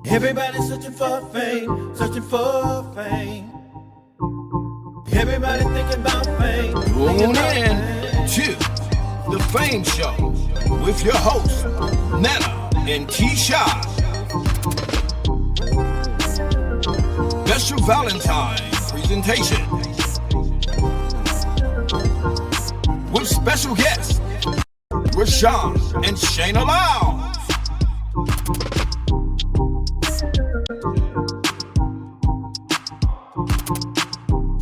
Everybody's searching for fame, searching for fame. Everybody thinking about fame. Tune in to The Fame Show with your hosts, Nena and T-Shy. Special Valentine's presentation with special guests, Rashawn and Shayna Lau.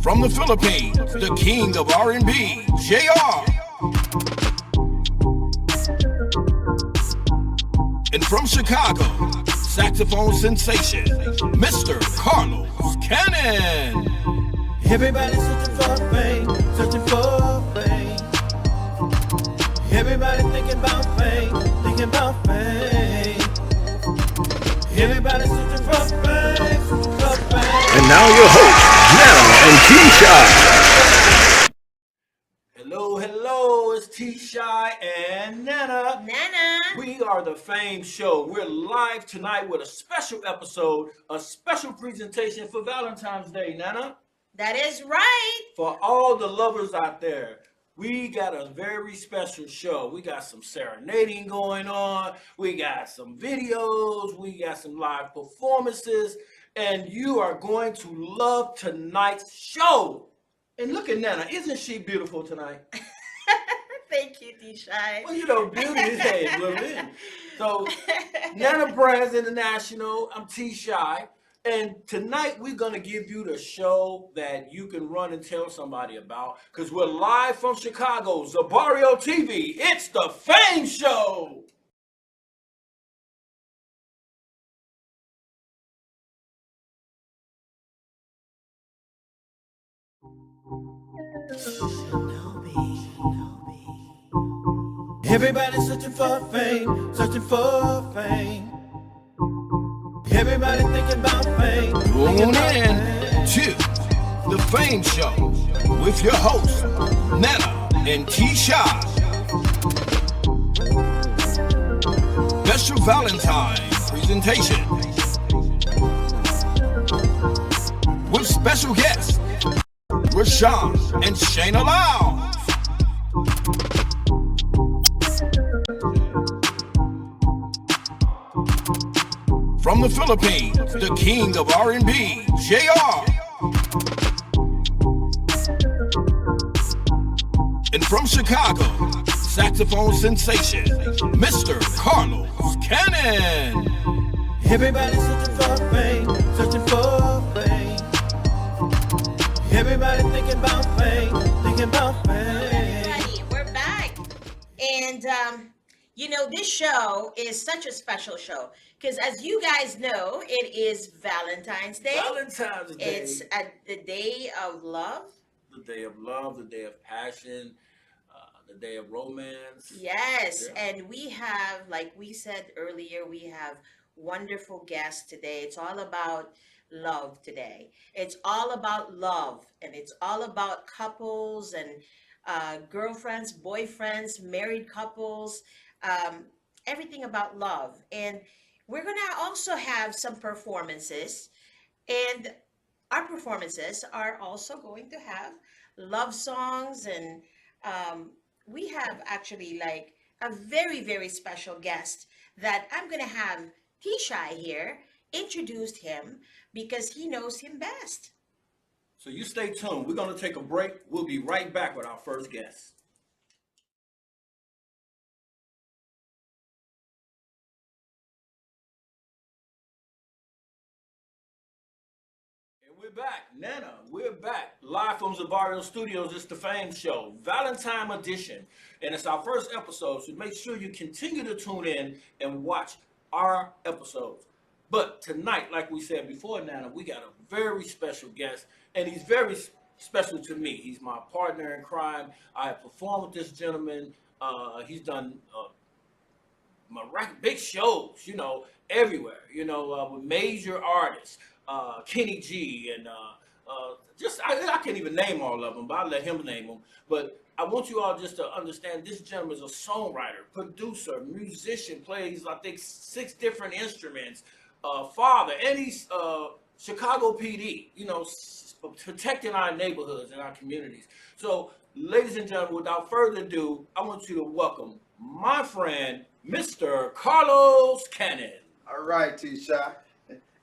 From the Philippines, the king of R&B, JR. And from Chicago, saxophone sensation, Mr. Carlos Cannon. Everybody's searching for fame, searching for fame. Everybody thinking about fame, thinking about fame. Everybody's searching for fame, searching for fame. And now your hosts, Nena and T-Shy. Hello, it's T-Shy and Nena. We are The Fame Show. We're live tonight with a special episode, a special presentation for Valentine's Day, Nena. That is right. For all the lovers out there, we got a very special show. We got some serenading going on. We got some videos. We got some live performances. And you are going to love tonight's show. And look at Nena. Isn't she beautiful tonight? Thank you, T-Shy. Well, you know, beauty is hey, women. So, Nena Brands International. I'm T-Shy. And tonight we're going to give you the show that you can run and tell somebody about. Because we're live from Chicago, Zabario TV. It's The Fame Show. Everybody's searching for fame, searching for fame. Everybody thinking about fame. Tune in to The Fame Show with your hosts, Nena and T-Shy. Special Valentine's presentation with special guests, Rashawn and Shayna Lau. From the Philippines, the king of R&B, JR. And from Chicago, saxophone sensation, Mr. Carlos Cannon. Everybody's searching for fame, searching for fame. Everybody thinking about fame, thinking about fame. Everybody, we're back. And, this show is such a special show. Because as you guys know, it is Valentine's Day. Valentine's Day. It's the day of love. The day of love, the day of passion, the day of romance. Yes. Yeah. And we have, like we said earlier, we have wonderful guests today. It's all about love today. It's all about love. And it's all about couples and girlfriends, boyfriends, married couples, everything about love. And we're going to also have some performances. And our performances are also going to have love songs. And we have actually like a very, very special guest that I'm going to have T-Shy here introduce him because he knows him best. So you stay tuned. We're going to take a break. We'll be right back with our first guest. And we're back. Nena, we're back. Live from Zabario Studios. It's The Fame Show, Valentine Edition. And it's our first episode, so make sure you continue to tune in and watch our episodes. But tonight, like we said before, Nena, we got a very special guest, and he's very special to me. He's my partner in crime. I have performed with this gentleman. He's done big shows, everywhere, with major artists, Kenny G and I can't even name all of them, but I'll let him name them. But I want you all just to understand this gentleman is a songwriter, producer, musician, plays I think 6 different instruments, father, and he's Chicago PD. You know, protecting our neighborhoods and our communities. So, ladies and gentlemen, without further ado, I want you to welcome my friend, Mr. Carlos Cannon. All right, T-Shot.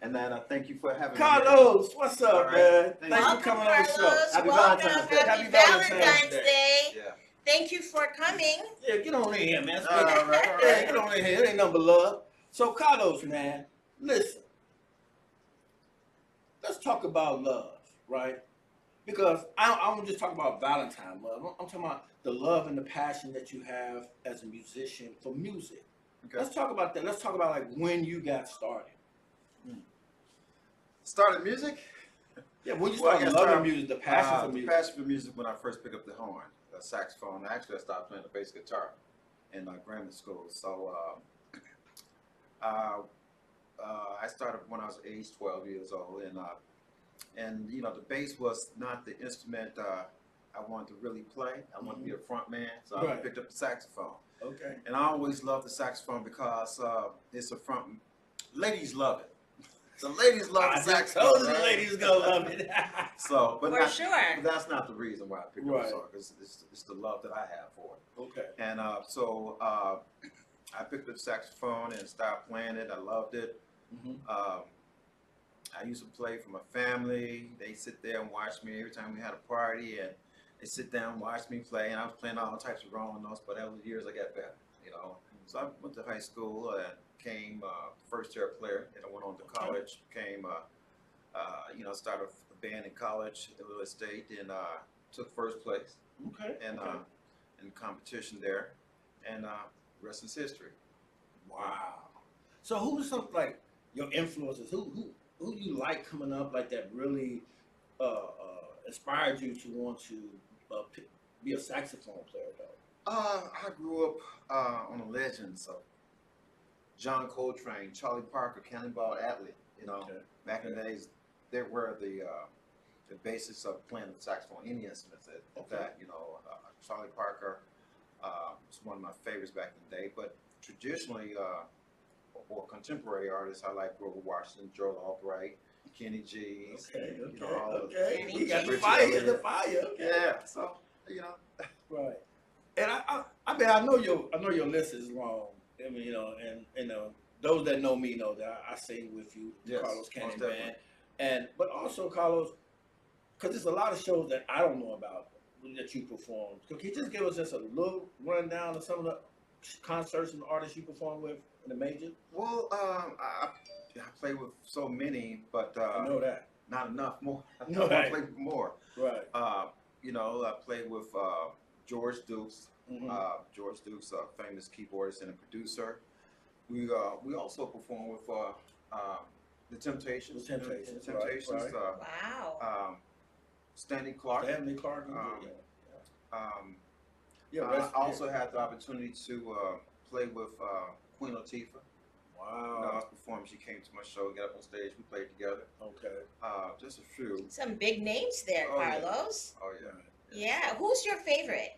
And then thank you for having me. Carlos, what's up, All right. man? Thank Thanks you. for coming Carlos. on the show. Happy Welcome. Valentine's Day. Happy Valentine's Valentine's Day. Day. Yeah. Thank you for coming. Yeah, get on in here, man. All right, all Yeah, right. get on in here. It ain't nothing but love. So, Carlos, man, listen. Let's talk about love, right? Because I don't just talk about Valentine love. I'm talking about the love and the passion that you have as a musician for music. Okay. Let's talk about that. Let's talk about like when you got started. Started music? Yeah, when you Well, I started guess loving start- music, the passion for The music. passion for music when I first picked up the horn, the saxophone. Actually, I started playing the bass guitar in grammar school. So I started when I was age 12 years old, and you know the bass was not the instrument I wanted to really play. I wanted to be a front man, so I Right. picked up the saxophone. Okay. And I always loved the saxophone because it's a front. Ladies love it. The ladies love I the just saxophone. told you the right? ladies gonna love it. So, but For not, sure. but that's not the reason why I picked up Right. the song. It's the love that I have for it. Okay. And I picked up the saxophone and started playing it. I loved it. Mm-hmm. I used to play for my family. They sit there and watch me every time we had a party, and they sit down and watch me play. And I was playing all types of wrong notes, but over the years I got better, you know. So I went to high school and became first year player. And I went on to college, became, started a band in college at Lewis State, and took first place Okay. in Okay. in competition there, and rest is history. Wow. So who's some like your influences? Who you like coming up like that really inspired you to want to be a saxophone player though? I grew up on the legends of John Coltrane, Charlie Parker, Cannonball Adderley. You know, Okay. back in the days, they were the basis of playing the saxophone, any instruments at Okay. that. You know, Charlie Parker was one of my favorites back in the day. But traditionally, or contemporary artists, I like Grover Washington, Joel Albright, Kenny G. Okay. Okay. You know, all of Okay. Kenny We got the G. fire. Richard The Elliott. fire. Okay. Yeah, so you know. Right. And I mean I know your list is long. I mean, you know, and those that know me know that I sing with you, Yes, Carlos most Cannon definitely. Band. And but also Carlos, because there's a lot of shows that I don't know about that you performed. So can you just give us just a little rundown of some of the concerts and artists you performed with in the major? Well, I play with so many, but I know that. not enough more. I Right. want to play with more. Right. You know, I played with George Dukes. Mhm. George Dukes, a famous keyboardist and a producer. We also performed with the Temptations. The Temptations, The right, Temptations. right. Wow. Stanley Clark. Stanley Clark. Yeah. I also had the opportunity to play with Queen Latifah. You know, I was performing. She came to my show, got up on stage, we played together. Okay. Just a few. Some big names there, Oh, yeah. Carlos. Oh yeah. Yeah. Who's your favorite?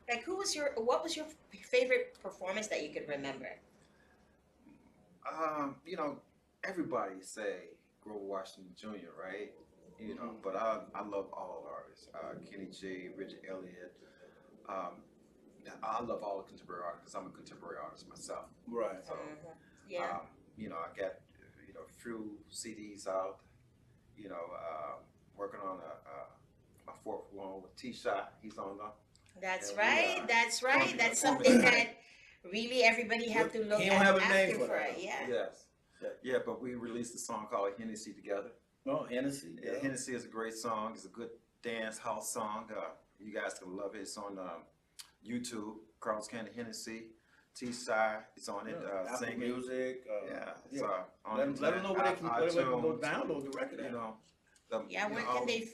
Like, what was your favorite performance that you could remember? You know, everybody say Grover Washington Jr., right? You know, Mhm. but I love all artists. Kenny G, Richard Elliott. I love all the contemporary artists 'cause I'm a contemporary artist myself. Right. So, Yeah. you know, I got a few CDs out. You know, working on my fourth one with T-Shot. He's on the. That's and we right. are That's right. performing- That's performing something tonight. that really everybody have to look He at don't have a after name for for that. it. Yeah. Yes. Yeah. Yeah, but we released a song called Hennessy together. Oh, Hennessy. Yeah, Hennessy is a great song. It's a good dance house song. You guys can love it. It's on YouTube. Carlos Cannon Hennessy. T-Side is on it. Apple Singing. Music. Yeah. It's, yeah. on Let them know where they can iTunes, go download the record. You at. know, Yeah, you where know, can they,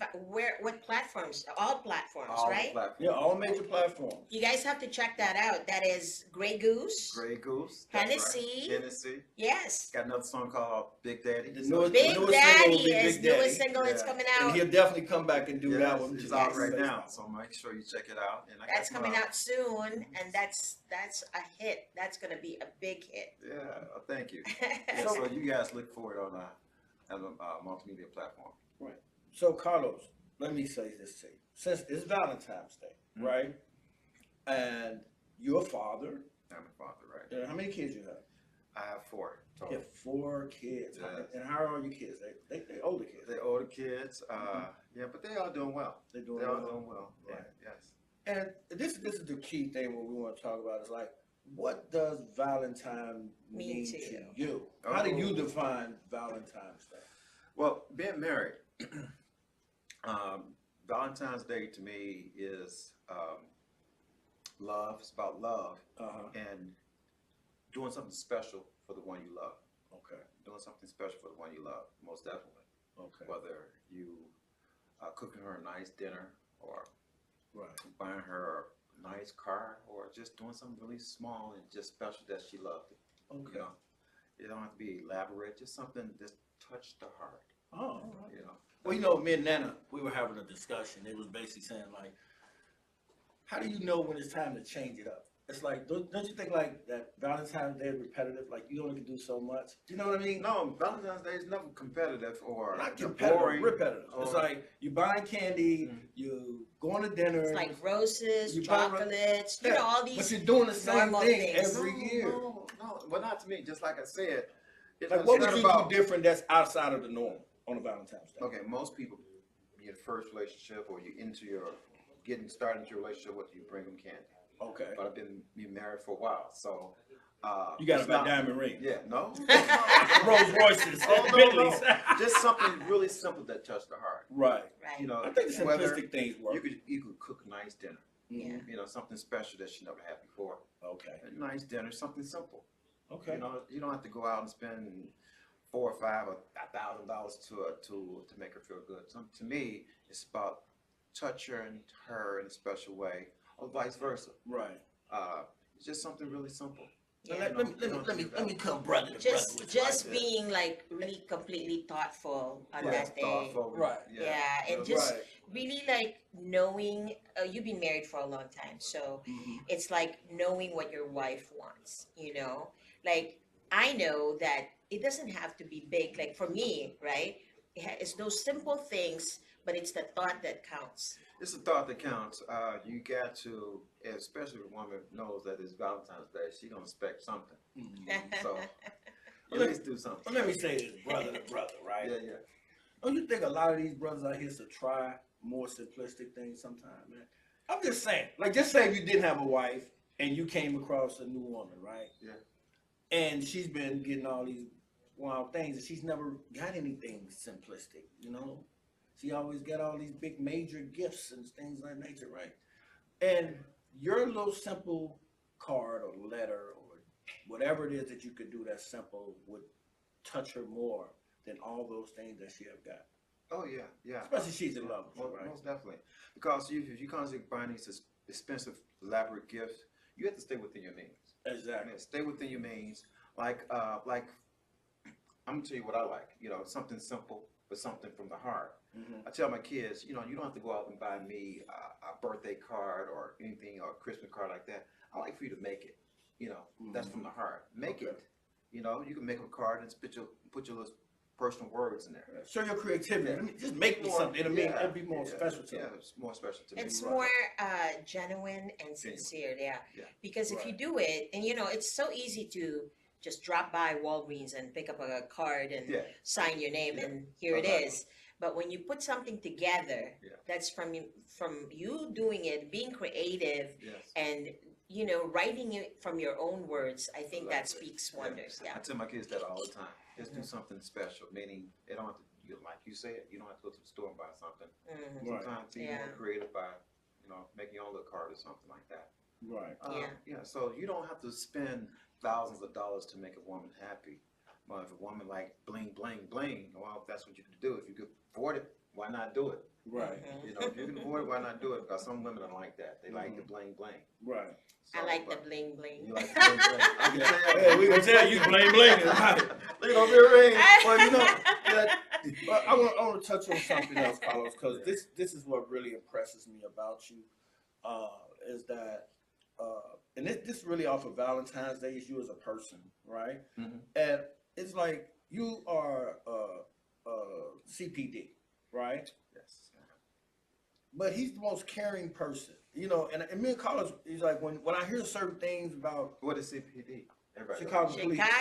what platforms? All platforms, all the right? platforms. Yeah, all major platforms. You guys have to check that out. That is Grey Goose. Grey Goose. That's Hennessy. Right. Hennessy. Yes. Got another song called Big Daddy. The So newest- Big newest Daddy single will be is Big Daddy. newest single. It's Yeah. coming And out. he'll definitely come back and do yeah, that one. it's too. out right Yes. now. So make sure you check it out. And I got That's some, coming out soon, and that's a hit. That's gonna be a big hit. Yeah, thank you. Yeah, so you guys look for it on a multimedia platform. So Carlos, let me say this to you. Since it's Valentine's Day, Mhm. right? And you're a father. I'm a father, right? And how many kids you have? I have 4 You total. have 4 kids. Yes. And how are your kids? They older kids. They're older kids. Yeah, but they all doing well. They're doing They all well. doing well. Yeah, Right. yes. And this is the key thing what we want to talk about is like, what does Valentine mean to you? How do you Oh. define Valentine's Day? Well, being married, Valentine's Day to me is love. It's about love and doing something special for the one you love. Okay. Doing something special for the one you love, most definitely. Okay. Whether you cooking her a nice dinner or Right. buying her a nice car or just doing something really small and just special that she loved. Okay. You know, it don't have to be elaborate. Just something that touched the heart. Oh. You know. Well, you know, me and Nena, we were having a discussion. It was basically saying like, how do you know when it's time to change it up? It's like, don't you think like that Valentine's Day is repetitive? Like you only can do so much. Do you know what I mean? No, Valentine's Day is never competitive or Not competitive, boring. repetitive. It's or- like you buying candy, Mhm. you going to dinner. It's like roses, You buy chocolates, Yeah, all but these. you're doing the same normal thing things. every year. No, well, not to me. Just like I said, Like, what would you do different that's outside of the norm on a Valentine's Day? Okay, most people, your first relationship or you into your starting your relationship with you bring them candy. Okay. But I've been married for a while, so You got it's to buy not- diamond ring. Yeah, no. Rolls Royces, Oh, no, Bentleys. no. Just something really simple that touched the heart. Right. Right. You know, I think the whether simplistic things work. you could cook a nice dinner. Yeah. You know, something special that she never had before. Okay. A nice dinner, something simple. Okay. You know, you don't have to go out and spend $4,000 or $5,000 or $1,000 to make her feel good. So to me, it's about touching her in a special way, or vice versa. Right. It's just something really simple. So Yeah. let me come brother to Just brother with you. just right? being like really completely thoughtful on Yeah, that day. thoughtful. Right. Yeah, and You know, just Right. really like knowing you've been married for a long time, so Mhm. it's like knowing what your wife wants, like I know that it doesn't have to be big, like for me, right? It's those simple things, but it's the thought that counts. It's a thought that counts. You got to, especially if a woman knows that it's Valentine's Day, she gonna expect something. Mhm. So at Well, least do something. But let me say this, brother to brother, right? Yeah, yeah. Don't you think a lot of these brothers out here should try more simplistic things sometime, man? I'm just saying. Like, just say you didn't have a wife and you came across a new woman, right? Yeah. And she's been getting all these wild things, and she's never got anything simplistic, She always got all these big major gifts and things of that nature, right? And your little simple card or letter or whatever it is that you could do that's simple would touch her more than all those things that she have got. Oh yeah, yeah. Especially she's in love with you, Most, right? most definitely. Because if you constantly buying these expensive, elaborate gifts, you have to stay within your means. Exactly. Stay within your means. Like I'm gonna tell you what I like. Something simple, but something from the heart. Mhm. I tell my kids, you don't have to go out and buy me a birthday card or anything or a Christmas card like that. I like for you to make it. That's from the heart. Make Okay. it. You can make a card and put your little personal words in there. Show your creativity. Yeah. Let me just make me something. It'll be more special to Yeah, me. it's more special to me. It's Right. more genuine and sincere, yeah. Yeah. Because if you Right. do it, and it's so easy to just drop by Walgreens and pick up a card and Yeah. sign your name, Yeah. and here it Exactly. is. But when you put something together, Yeah. that's from you doing it, being creative, Yes. and writing it from your own words. I think that Exactly. speaks Yeah. wonders. I Yeah. tell my kids that all the time. Just do something special, meaning they don't have to. Like you said, you don't have to go to the store and buy something. Mhm. Right. Sometimes be Yeah. more creative by, making your own little card or something like that. Right. Yeah. So you don't have to spend thousands of dollars to make a woman happy. Well, if a woman like bling, bling, bling, well, if that's what you can do, if you could afford it, why not do it? Right. Mhm. You know, if you can avoid it, why not do it? Because some women don't like that. They like the bling bling. Right. I like the but bling bling. You like the bling bling. I can tell. Yeah, we can tell you bling bling. Right. Look on your ring. Well, you know, but I want to touch on something else, Carlos, because this is what really impresses me about you, is that, and this really off of Valentine's Day is you as a person, right? Mhm. And it's like you are CPD, right? Yes. But he's the most caring person, you know. And me and Carlos, he's like when I hear certain things about What is CPD? Everybody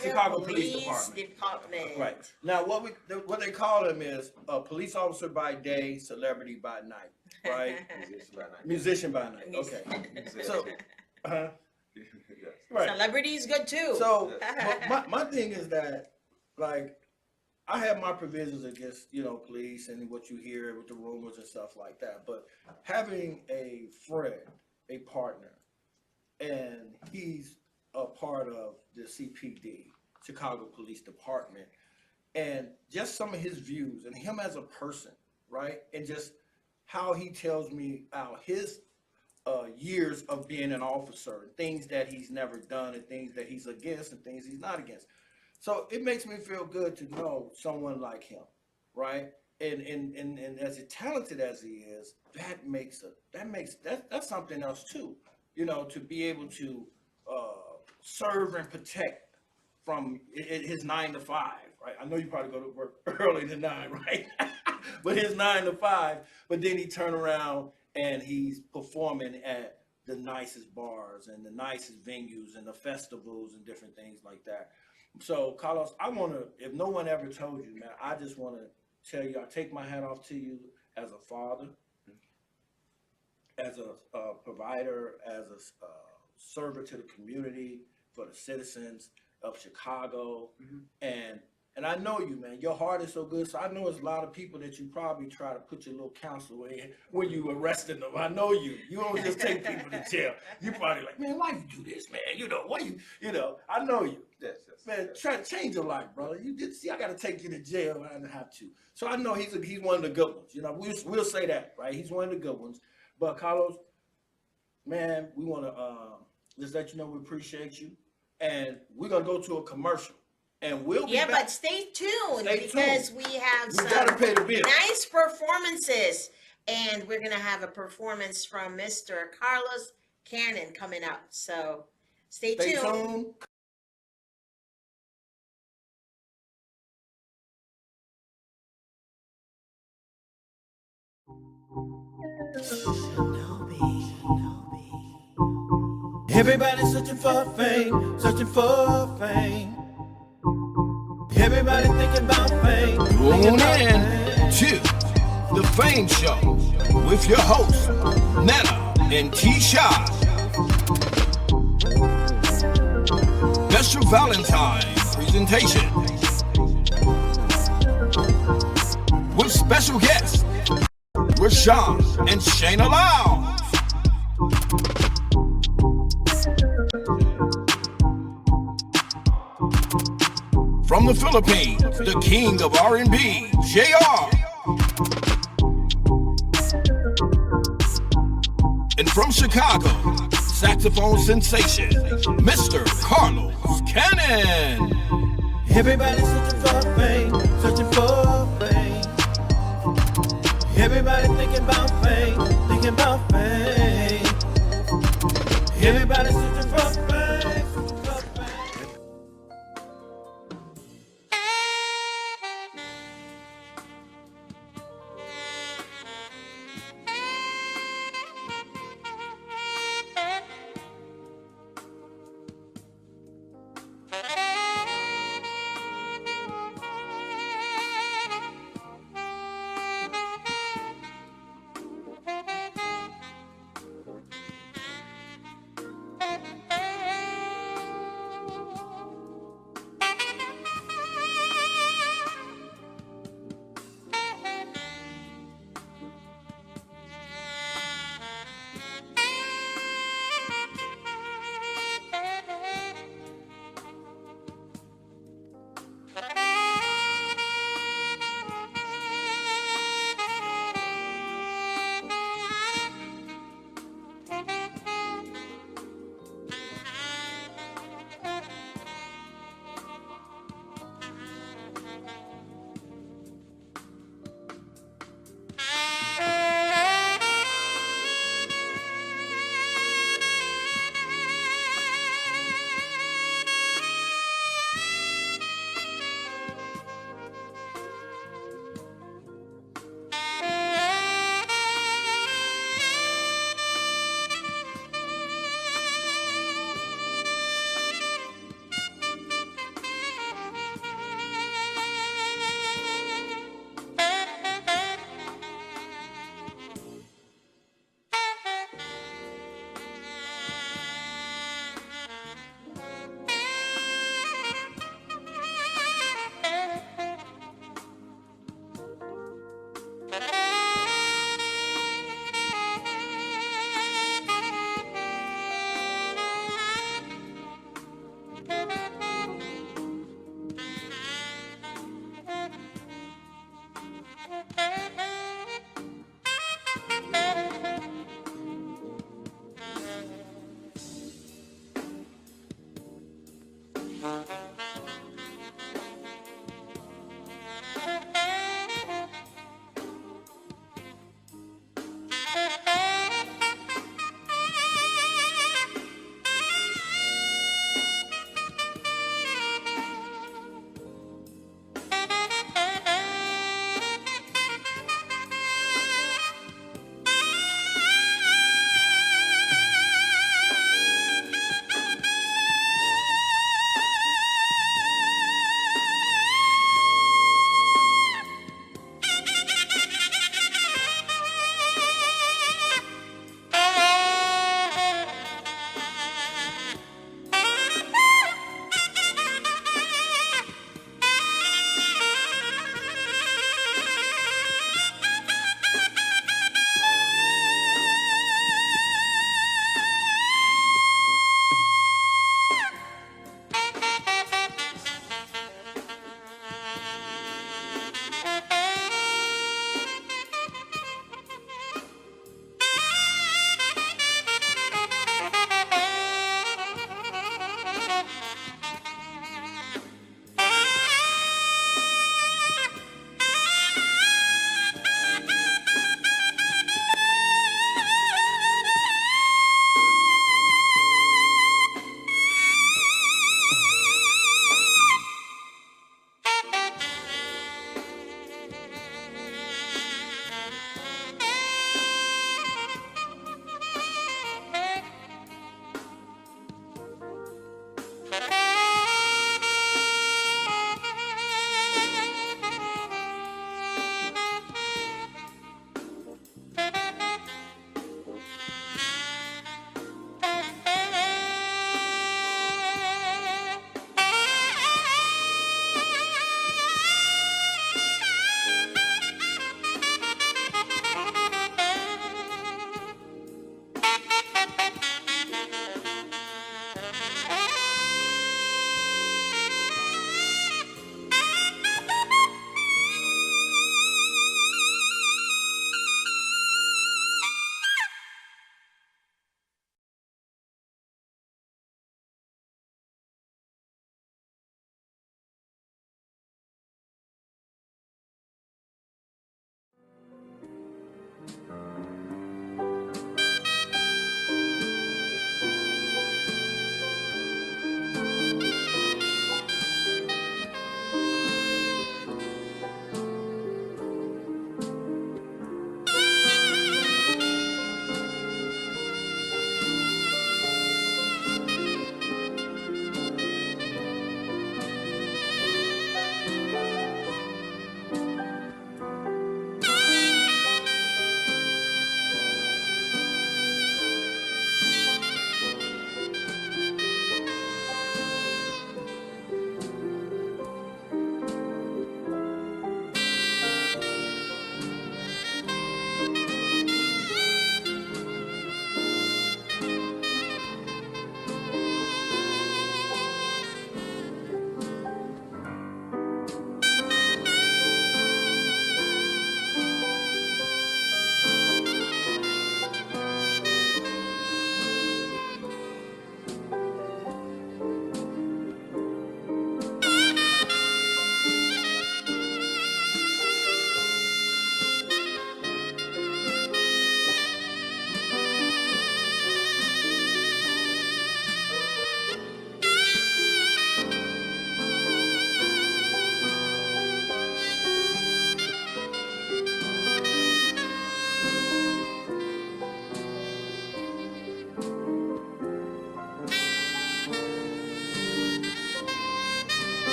Chicago Police Department. Right. Now, what they call him is a police officer by day, celebrity by night. Right. Musician by night. Okay. So, yes. right. Celebrity is good too. So, but my thing is that, like, I have my provisions against, you know, police and what you hear with the rumors and stuff like that. But having a friend, a partner, and he's a part of the CPD, Chicago Police Department, and just some of his views and him as a person, right? And just how he tells me about his years of being an officer, and things that he's never done, and things that he's against, and things he's not against. So it makes me feel good to know someone like him, right? And as talented as he is, that's something else too, you know, to be able to serve and protect from his 9 to 5, right? I know you probably go to work early to 9, right? But his 9 to 5, but then he turn around and he's performing at the nicest bars and the nicest venues and the festivals and different things like that. So, Carlos, I want to, if no one ever told you, man, I just want to tell you, I take my hat off to you as a father, as a provider, as a servant to the community, for the citizens of Chicago. And I know you, man. Your heart is so good. So I know there's a lot of people that you probably try to put your little counsel in when you arresting them. I know you. You don't just take people to jail. You probably like, man, why you do this, man? You know, why you know, I know you. Yes. Man, try to change your life, brother. You did see I gotta take you to jail and I didn't have to. So I know he's one of the good ones. You know, we'll say that, right? He's one of the good ones. But Carlos, man, we wanna just let you know we appreciate you. And we're gonna go to a commercial. And we'll be back. But stay tuned because we have some gotta pay the bill. nice performances. And we're going to have a performance from Mr. Carlos Cannon coming up. So stay tuned. Everybody's searching for fame, searching for fame. Everybody thinking about fame. Tune in to The Fame Show with your hosts, Nena and T-Shot. Special Valentine's presentation with special guests, Rashawn and Shayna Lau. From the Philippines, the king of R&B, JR. And from Chicago, saxophone sensation, Mr. Carlos Cannon. Everybody's searching for fame, searching for fame. Everybody thinking about fame, thinking about fame. Everybody's searching for fame.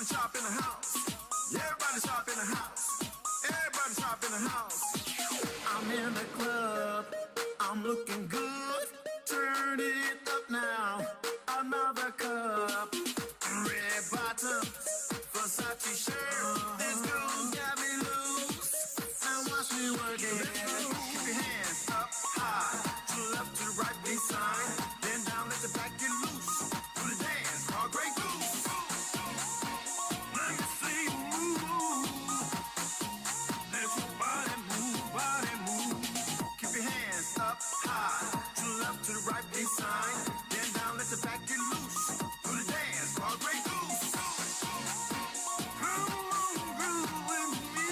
Everybody shop in the house. Everybody shop in the house. Everybody shop in the house. I'm in the club. I'm looking good. Turn it up now. Another cup. Red bottoms. Versace shirt. This girl's got me loose. Now watch me work it. Keep your hands up high. To the left, to the right, be sign. Then down, let the back get loose. Do the dance, called Grey Goose. Let me see you move. Let your body move. Keep your hands up high. To the left, to the right, be sign. Then down, let the back get loose. Do the dance, called Grey Goose. Come on, groove with me.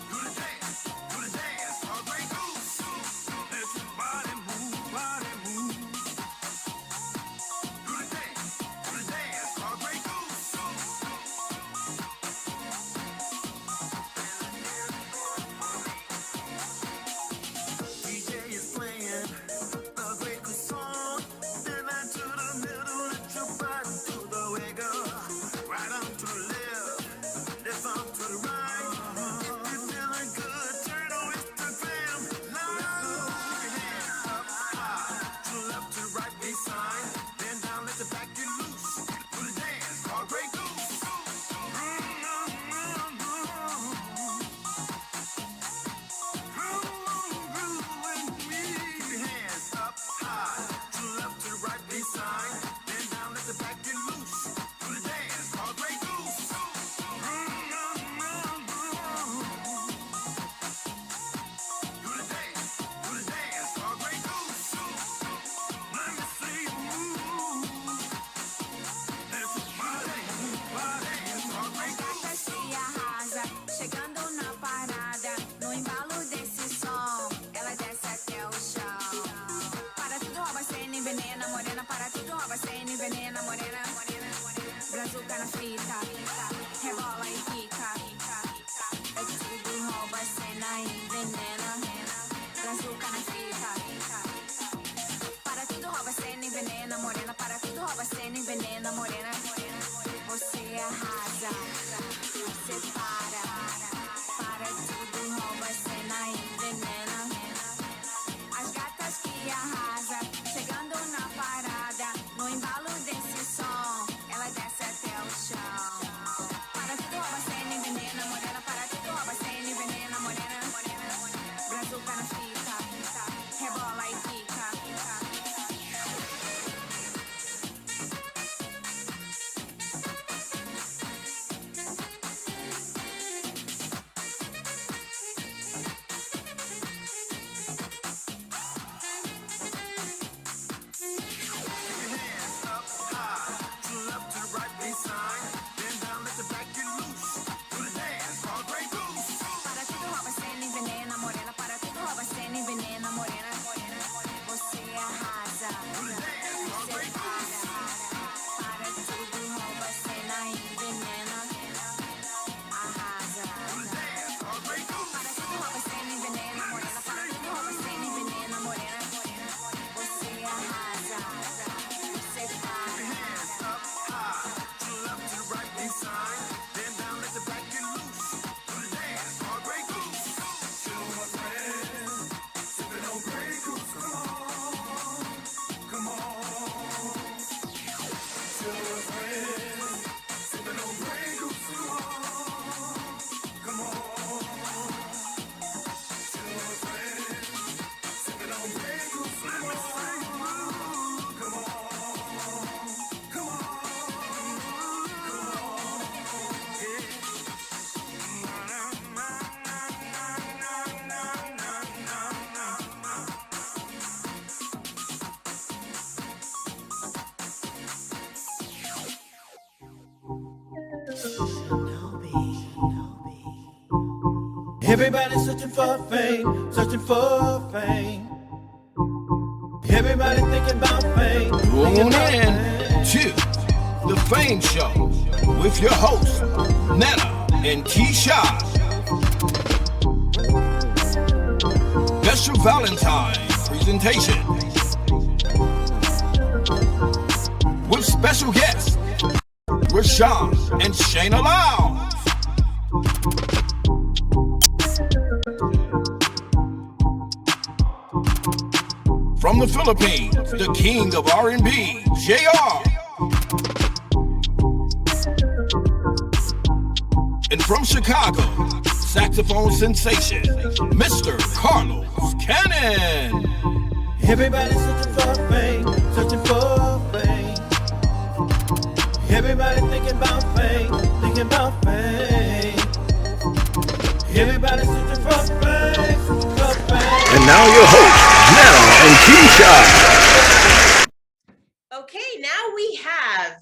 Do the dance, called Grey Goose. Let your body move. Do the dance, called Grey Goose. DJ is playing a Grey Goose song. Then I to the middle, let your body do the wiggle. Right on to the left on to the right. If you're feeling good, turn on Instagram live. Keep your hands up high. To the left, to the right, be sign. Then down, let the back get loose. Do the dance, called Grey Goose. Keep your hands up high. To the left, to the right, be sign. Then down, let the back get loose. Do the dance, called Grey Goose. Do the dance, called Grey Goose. Let me see you move. Let your body move, called Grey Goose. Se arrasa, chegando na parada, no embalo desse som, ela desce até o chão. Para tudo, rouba, cena, envenena, morena. Para tudo, rouba, cena, envenena, morena. Brazuca na fita, rebola e quica. É tudo, rouba, cena, envenena. Brazuca na fita. Para tudo, rouba, cena, envenena, morena. Para tudo, rouba, cena, envenena, morena. Você arrasa, você para tudo, rouba, cena, envenena. As gatas que arrasa, chegando na parada, no embalo desse som, ela desce até o chão. Para tudo, rouba, cena, envenena, morena. Para tudo, rouba, cena, envenena, morena. Brazuca na fita, rebola e quica. Para tudo, rouba, cena, envenena, morena. Para tudo, rouba, cena, envenena, morena. Você arrasa, você para tudo, rouba, cena, envenena. Arrasa. Para tudo, rouba, cena, envenena, morena. Para tudo, rouba, cena, envenena, morena. Você arrasa, você Everybody's searching for fame, searching for fame. Everybody thinking about fame. Tune in to The Fame Show with your hosts, Nena and Tisha. Special Valentine's presentation with special guests. We're Rashawn and Shayna Lau. From the Philippines, the king of R&B, JR. And from Chicago, saxophone sensation, Mr. Carlos Cannon. Everybody's searching for fame, searching for fame. Everybody thinking about fame, thinking about fame. Everybody's searching for fame, searching for fame. And now your hosts, Nena and Keisha. Okay, now we have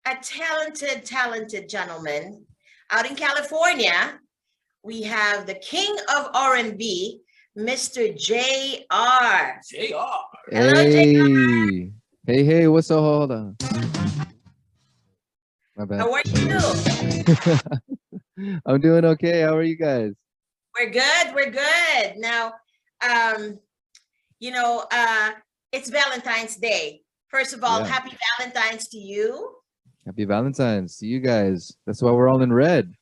a talented gentleman out in California. We have the king of R&B, Mr. JR. JR. Hello, Hey, hey, what's up? Hold on. My bad. How are you? I'm doing okay. How are you guys? We're good. We're good. Now, it's Valentine's Day. First of all, Yeah. happy Valentine's to you. Happy Valentine's to you guys. That's why we're all in red.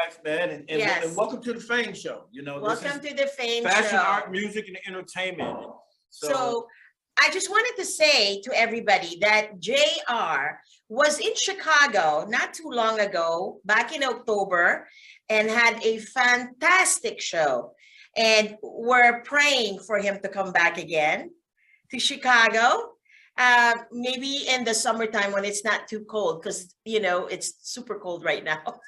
Wife, man, and Yes. welcome to the Fame Show. You know, this Welcome is to the Fame fashion, Show. art, music, and entertainment. So I just wanted to say to everybody that JR was in Chicago not too long ago, back in October, and had a fantastic show. And we're praying for him to come back again to Chicago. Maybe in the summertime when it's not too cold, because it's super cold right now.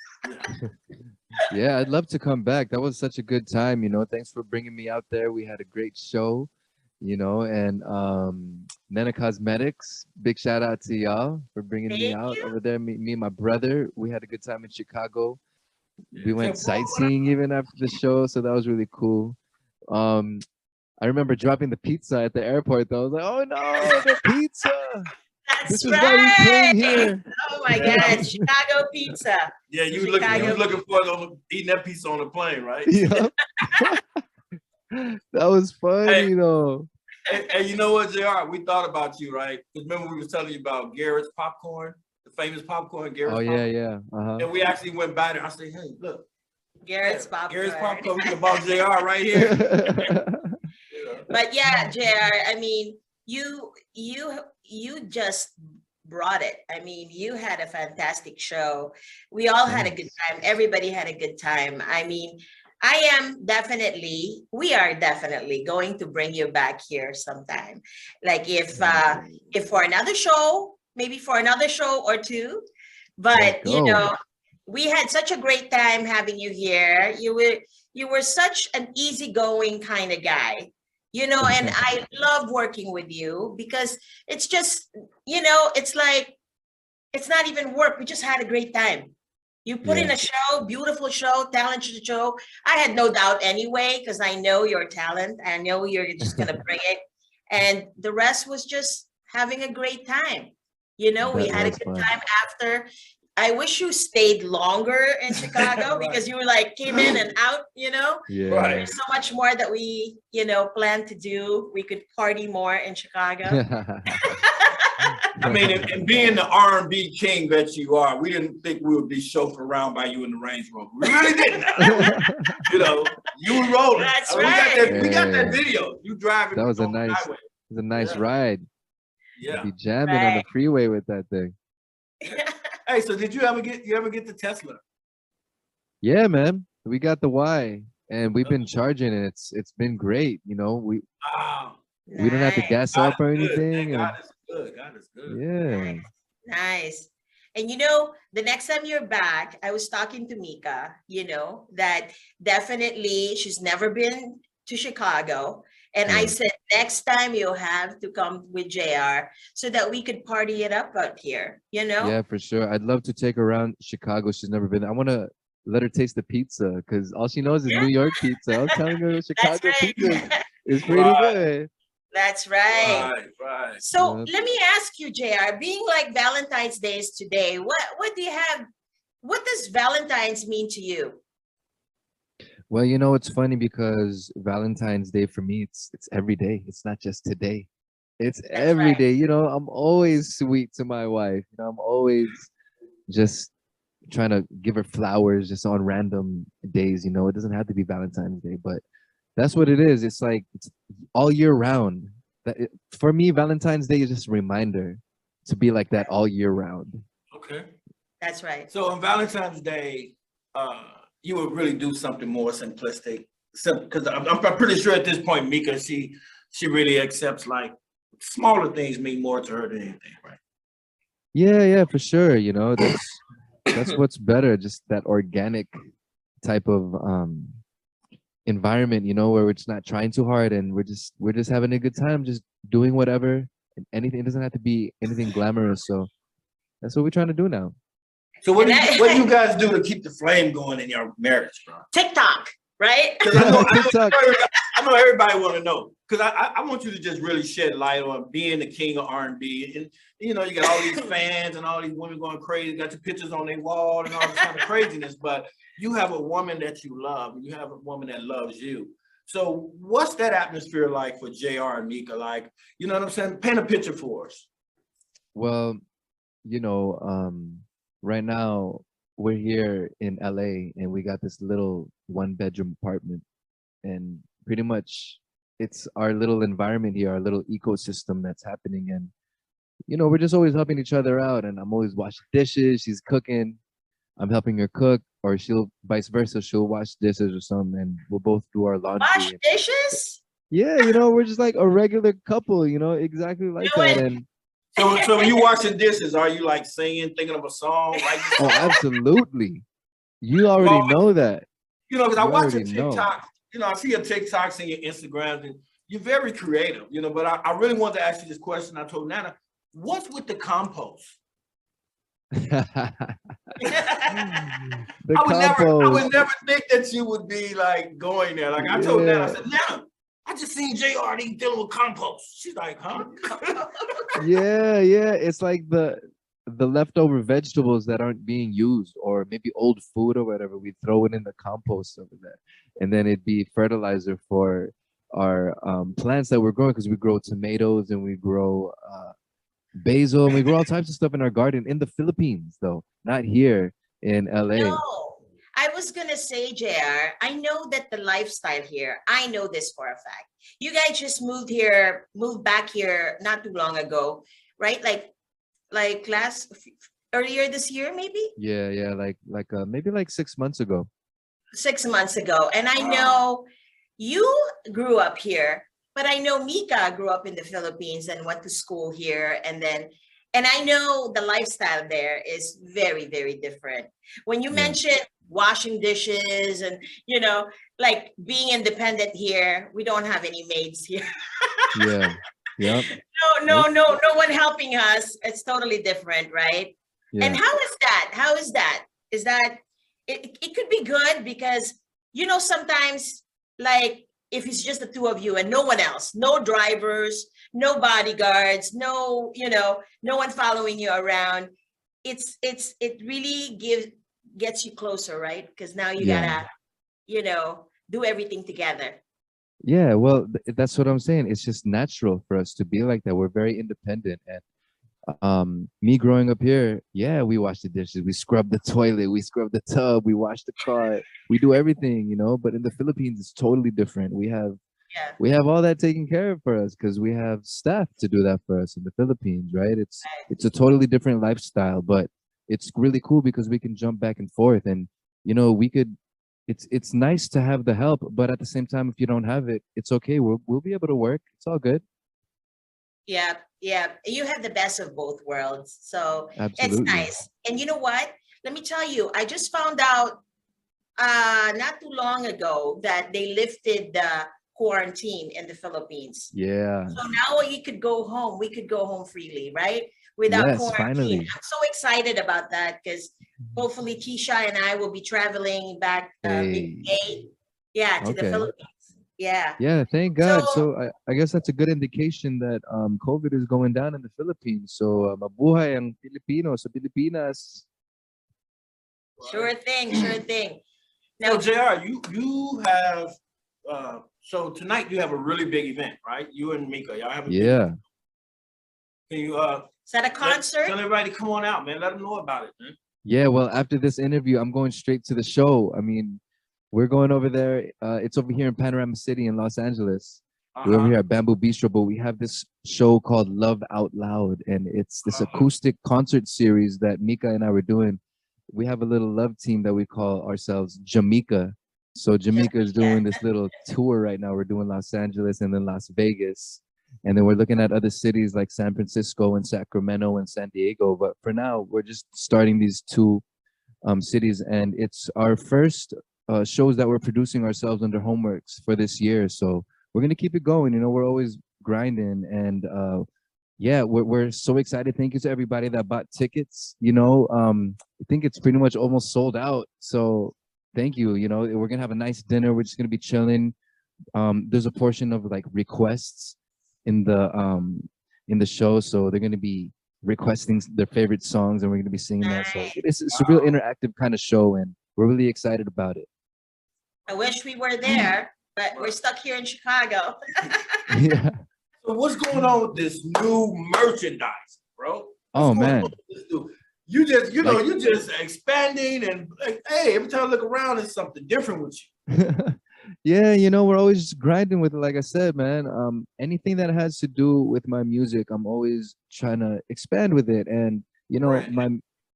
Yeah, I'd love to come back. That was such a good time. Thanks for bringing me out there. We had a great show, and Nena Cosmetics, big shout out to y'all for bringing me Thank out you. over there. Me and my brother, we had a good time in Chicago. We went So, bro, sightseeing even after the show, so that was really cool. I remember dropping the pizza at the airport though. I was like, oh no, the pizza. That's This is right. why we came here. Oh my Yeah. God, Chicago pizza. Yeah, you was Chicago. looking for it eating that pizza on the plane, right? Yeah. That was funny, Hey. though. And you know what, JR? We thought about you, right? Because remember we was telling you about Garrett's popcorn, the famous popcorn, Garrett's Oh popcorn. yeah. Uh-huh. And we actually went by there. I said, hey, look, Garrett's popcorn. Garrett's popcorn. We could have bought JR right here. Yeah. But yeah, JR, I mean, you just brought it. I mean, you had a fantastic show. We all had a good time. Everybody had a good time. I mean, we are definitely going to bring you back here sometime. Like if for another show, maybe for another show or two. But Let's go. we had such a great time having you here. You were such an easygoing kind of guy. And I love working with you because it's just, it's like, it's not even work. We just had a great time. You put in Yeah. a show, beautiful show, talented show. I had no doubt anyway, because I know your talent. I know you're just going to bring it. And the rest was just having a great time. We That had a was good fun. time after. I wish you stayed longer in Chicago because you were like came in and out, Yeah. Right. There's so much more that we, plan to do. We could party more in Chicago. I mean, and being the R&B king that you are, we didn't think we would be chauffeured around by you in the Range Rover. We really didn't. You were rolling. That's We got right. we got that Yeah. video. You driving. That was a on the nice- highway. It was a nice Yeah. ride. Yeah. Be jamming on the Right. freeway with that thing. Hey, so did you ever get the Tesla? Yeah, man. We got the Y, and we've been charging it. It's been great. We Wow. we don't have to Nice. gas God up or is good. anything. Man, and- God is good. God is good. yeah. Nice. And the next time you're back, I was talking to Mika, that definitely she's never been to Chicago. And I Yeah. said, next time you'll have to come with JR so that we could party it up out here, Yeah, for sure. I'd love to take her around Chicago. She's never been there. I want to let her taste the pizza because all she knows is New York pizza. I was telling her That's Chicago right. pizza is pretty Right. good. That's right. Right. So Yeah. let me ask you, JR, being like Valentine's Day is today, what do you have? What does Valentine's mean to you? Well, it's funny because Valentine's Day for me, it's every day. It's not just today. It's That's every right. day. You know, I'm always sweet to my wife. You know, I'm always just trying to give her flowers just on random days. You know, it doesn't have to be Valentine's Day, but that's what it is. It's like it's all year round. For me, Valentine's Day is just a reminder to be like that all year round. Okay. That's right. So on Valentine's Day, you would really do something more simplistic, because I'm pretty sure at this point, Mika, she really accepts like smaller things mean more to her than anything, right? Yeah, yeah, for sure. You know, that's what's better, just that organic type of environment, you know, where we're just not trying too hard and we're just having a good time, just doing whatever and anything. It doesn't have to be anything glamorous. So that's what we're trying to do now. So And what do you guys do to keep the flame going in your marriage, bro? TikTok, right? Because I know, TikTok. I know everybody want to know. Because I want you to just really shed light on being the king of R&B. And, you know, you got all these fans and all these women going crazy, got your pictures on their wall and all this kind of craziness. But you have a woman that you love, and you have a woman that loves you. So what's that atmosphere like for JR and Mika? Like, you know what I'm saying? Paint a picture for us. Well, you know, right now we're here in LA and we got this little 1-bedroom apartment, and pretty much it's our little environment here, our little ecosystem that's happening. And you know, we're just always helping each other out, and I'm always washing dishes, she's cooking, I'm helping her cook, or she'll vice versa, she'll wash dishes or something, and we'll both do our laundry. Wash dishes? Yeah, you know, we're just like a regular couple, you know, exactly like Do that. it. And So when you washing dishes, are you like singing, thinking of a song? Like, oh, absolutely. You already know that. you know, because I You watch your already know. TikTok, you know, I see your TikToks and your Instagrams, and you're very creative, you know, but I really wanted to ask you this question. I told Nana, what's with the compost? The I compost. would never think that you would be like going there. Like I told Nana, I Yeah. said, Nana, I just seen JR dealing with compost. She's like, huh? Yeah, yeah. It's like the leftover vegetables that aren't being used, or maybe old food or whatever. We throw it in the compost over there, and then it'd be fertilizer for our plants that we're growing, because we grow tomatoes and we grow basil and we grow all types of stuff in our garden in the Philippines, though, not here in LA. No, I was gonna say, JR, I know that the lifestyle here, I know this for a fact. You guys just moved back here not too long ago, right? Like earlier this year, maybe Yeah, yeah, like maybe like 6 months ago. 6 months ago. And I know you grew up here, but I know Mika grew up in the Philippines and went to school here. And I know the lifestyle there is very, very different. When you Yeah. mentioned washing dishes and, like being independent here, we don't have any maids here. Yeah. Yep. No one helping us. It's totally different, right? And Yeah. how is that? How is that? Is that it could be good because sometimes, like, if it's just the two of you and no one else, no drivers, no bodyguards, no one following you around, it really gets you closer, right? Because now you Yeah. gotta, do everything together. Yeah, well, that's what I'm saying. It's just natural for us to be like that. We're very independent. And me growing up here, yeah, we wash the dishes, we scrub the toilet, we scrub the tub, we wash the car, we do everything, you know. But in the Philippines, it's totally different. Yeah. We have all that taken care of for us because we have staff to do that for us in the Philippines, right? It's a totally different lifestyle, but it's really cool because we can jump back and forth, and you know, we could. It's nice to have the help, but at the same time, if you don't have it, it's okay. We'll be able to work. It's all good. Yeah, yeah. You have the best of both worlds. So it's Absolutely. nice. And you know what? Let me tell you, I just found out not too long ago that they lifted the quarantine in the Philippines. Yeah. So now we could go home. We could go home freely, right? Without Yes, quarantine. finally. I'm so excited about that because hopefully Keisha and I will be traveling back Hey. mid-May. Yeah, to the Okay. Philippines. Yeah. Yeah, thank God. So So I guess that's a good indication that COVID is going down in the Philippines. So mabuhay ang Pilipino sa Pilipinas. sure thing, sure thing. So Now, JR, you have so tonight you have a really big event, right? You and Mika, y'all have a big Yeah. event. Can you Is that a concert? tell everybody to come on out, man. Let them know about it, man. Yeah, well, after this interview, I'm going straight to the show. I mean, we're going over there. It's over here in Panorama City in Los Angeles. We're over here at Bamboo Bistro, but we have this show called Love Out Loud, and it's this acoustic concert series that Mika and I were doing. We have a little love team that we call ourselves Jamaica. So Jamaica is doing this little tour right now. We're doing Los Angeles and then Las Vegas. And then we're looking at other cities like San Francisco and Sacramento and San Diego. But for now, we're just starting these two cities. And it's our first shows that we're producing ourselves under Homeworks for this year. So we're going to keep it going. You know, we're always grinding. And yeah, we're so excited. Thank you to everybody that bought tickets. You know, I think it's pretty much almost sold out. So thank you. You know, we're going to have a nice dinner. We're just going to be chilling. There's a portion of like requests in the show, so they're going to be requesting their favorite songs and we're going to be singing that. So it's a real interactive kind of show and we're really excited about it. I wish we were there, but we're stuck here in Chicago. Yeah. So what's going on with this new merchandise, bro? Oh man. You just, you know, you just expanding and like, hey, every time I look around, it's something different with you. Yeah, you know, we're always just grinding with it. Like I said, man, anything that has to do with my music, I'm always trying to expand with it. And you know,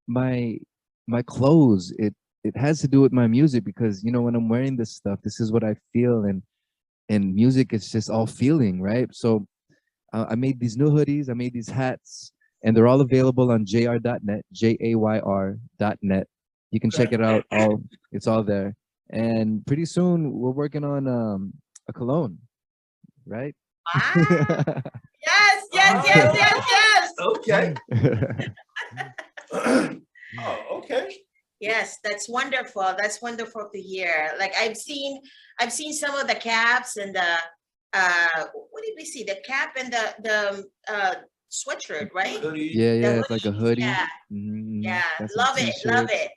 my clothes, it has to do with my music because you know when I'm wearing this stuff, this is what I feel, and music is just all feeling, right? So I made these new hoodies, I made these hats, and they're all available on jr.net, jayr.net. You can check it out. It's all there. And pretty soon we're working on a cologne, right? Wow. Yes. Okay. Oh, okay. Yes, that's wonderful. That's wonderful to hear. Like I've seen some of the caps and the what did we see? The cap and the sweatshirt, right? Yeah, it's like a hoodie. Yeah, yeah. Love it.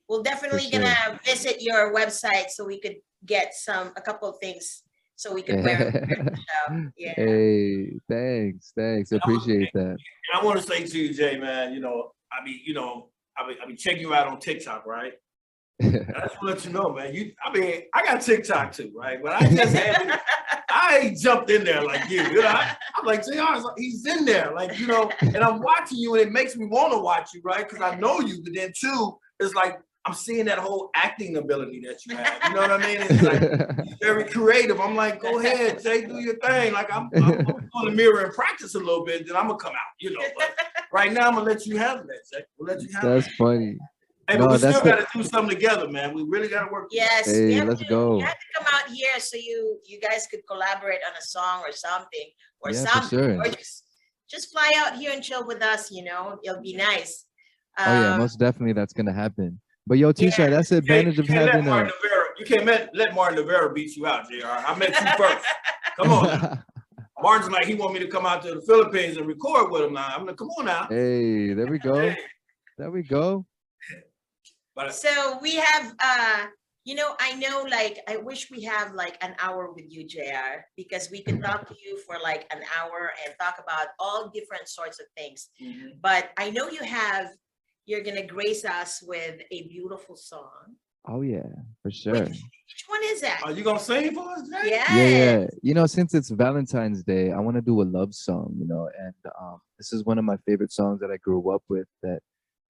We're definitely gonna visit your website so we could get a couple of things so we could wear them. Yeah. Hey, thanks. I appreciate that. And I want to say to you, Jay, man, you know, I mean, checking you out on TikTok, right? I just want to let you know, man. I got TikTok too, right? But I ain't jumped in there like you. You know, I'm like, JR, he's in there, like, you know, and I'm watching you, and it makes me want to watch you, right? Because I know you. But then too, it's like I'm seeing that whole acting ability that you have. You know what I mean? It's like he's very creative. I'm like, go ahead, Jay, do your thing. Like I'm on the mirror and practice a little bit, then I'm gonna come out. You know, but right now I'm gonna let you handle that, Jay. We'll let you handle That's funny. Hey, but we still got to do something together, man. We really got to work. Yes. Hey, let's go. You have to come out here so you guys could collaborate on a song or something or For sure. or just fly out here and chill with us. You know, it'll be nice. Oh yeah, most definitely that's gonna happen. But yo, T-Shirt, that's the advantage of having you can't let Martin Rivera beat you out, JR. I met you first. Come on. Now. Martin's like he want me to come out to the Philippines and record with him now. I'm like, come on now. Hey, there we go. Hey. There we go. So we have, you know, I know, like, I wish we have like an hour with you, JR, because we could talk to you for like an hour and talk about all different sorts of things. Mm-hmm. But I know you're gonna grace us with a beautiful song. Oh yeah, for sure. Which one is that? Are you gonna sing for us, Jay? Yes. Yeah. You know, since it's Valentine's Day, I want to do a love song. You know, and this is one of my favorite songs that I grew up with. That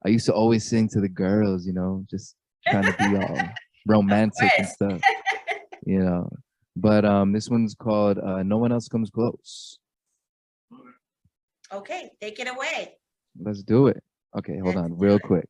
I used to always sing to the girls. You know, just trying to be all romantic and stuff. You know, but this one's called "No One Else Comes Close." Okay, take it away. Let's do it. Okay, hold on, real quick.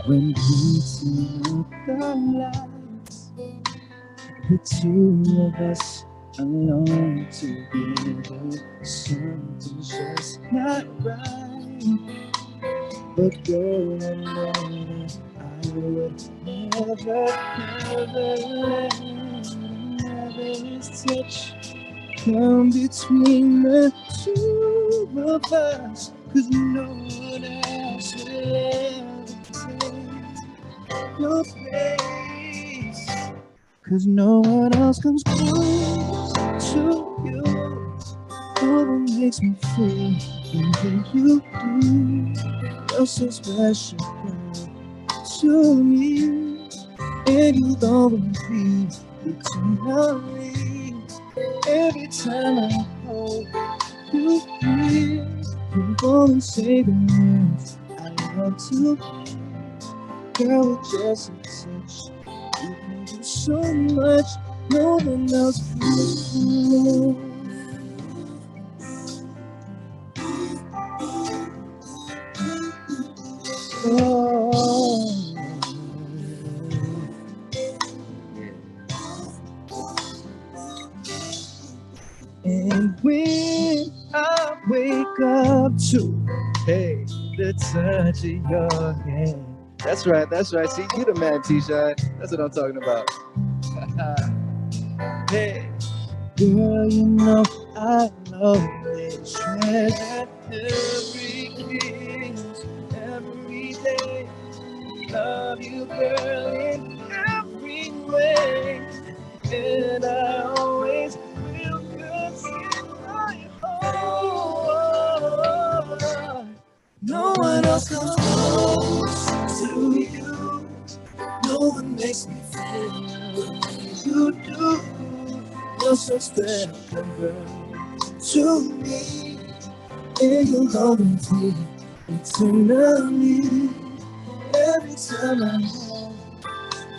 When we turn up the lights, the two of us alone together. Something's just not right. But girl, I know that I would never, never let another touch come between the two of us. 'Cause no one else will ever take your place. 'Cause no one else comes close to you. No one makes me feel the way you do. You're so special, girl, to me. And you'll always be eternally. Every time I hold you near, you always say the words I love to hear. Girl, it just makes sense. You can do so much, no one else can do. Oh. And when I wake up to, hey, the touch of your hand. That's right, that's right. See, you the man, T-Shine. That's what I'm talking about. Hey, girl, you know I always treasure every kiss, every day. Love you, girl, in every way. And I always will consider my heart. No one else comes close to you. No one makes me feel the way you do. You're so special, girl, to me. And you'll always be eternally. Every time I hold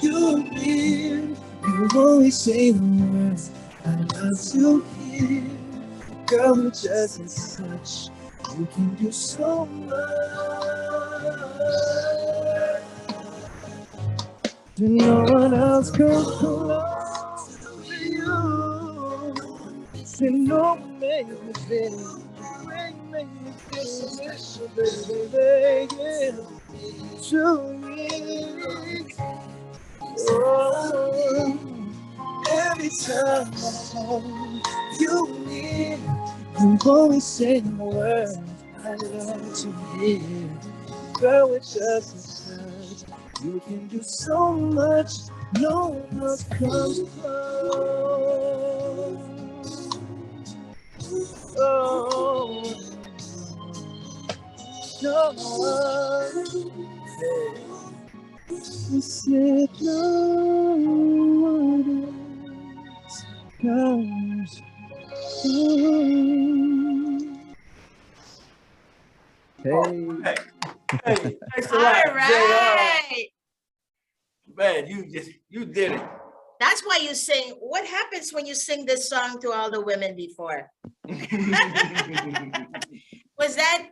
you near, you always say the words I love to hear. Girl, you're just as such. You can do so much. No one else comes close to you. Say no one makes me feel the way you make me feel so special, baby, yeah. To me, oh, every time I hold you near, you always say the words I love to hear. Girl, it's just a touch. You can do so much. No one else comes close. Oh, no one. You said no one else comes close. Hey. Hey, thanks a All lot, JR. right. Man, you did it. That's why you sing. What happens when you sing this song to all the women before? Was that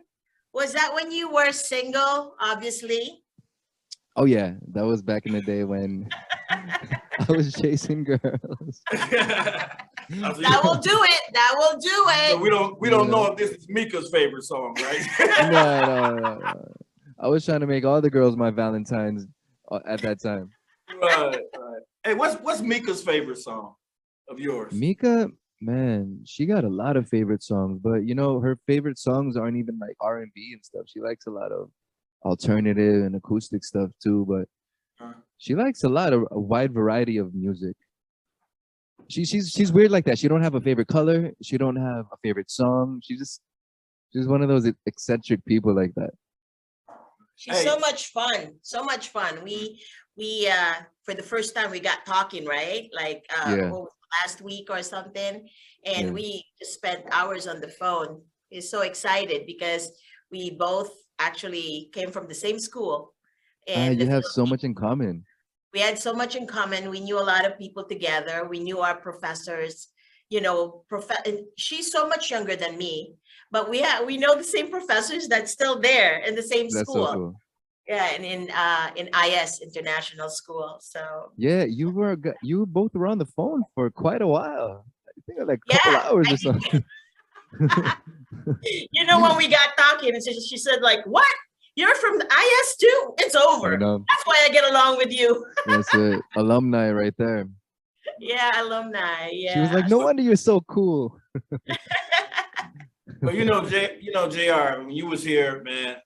when you were single, obviously? Oh yeah, that was back in the day when I was chasing girls. That will do it. That will do So it. we don't know if this is Mika's favorite song, right? No. I was trying to make all the girls my Valentines at that time. Right. Hey, what's Mika's favorite song of yours? Mika, man, she got a lot of favorite songs, but you know, her favorite songs aren't even like R&B and stuff. She likes a lot of alternative and acoustic stuff too, but she likes a wide variety of music. She's weird like that. She don't have a favorite color. She don't have a favorite song. She's one of those eccentric people like that. She's so much fun. So much fun. We for the first time we got talking, right? Like Yeah. what was it, last week or something. And Yeah. we just spent hours on the phone. He's so excited because we both actually came from the same school. And You have so much in common. we had so much in common. We knew a lot of people together. We knew our professors, you know, she's so much younger than me, but we know the same professors that's still there in the same That's school. so cool. Yeah, and in IS International School. So Yeah, you both were on the phone for quite a while. think like a couple Yeah, hours or something. You know, when we got talking, and she said, like, what? You're from the IS too? It's You over. know, That's why I get along with you. that's it. Alumni right there. Yeah, alumni. Yeah. She was like, "No wonder you're so cool." But you know, Jr. When you was here, man,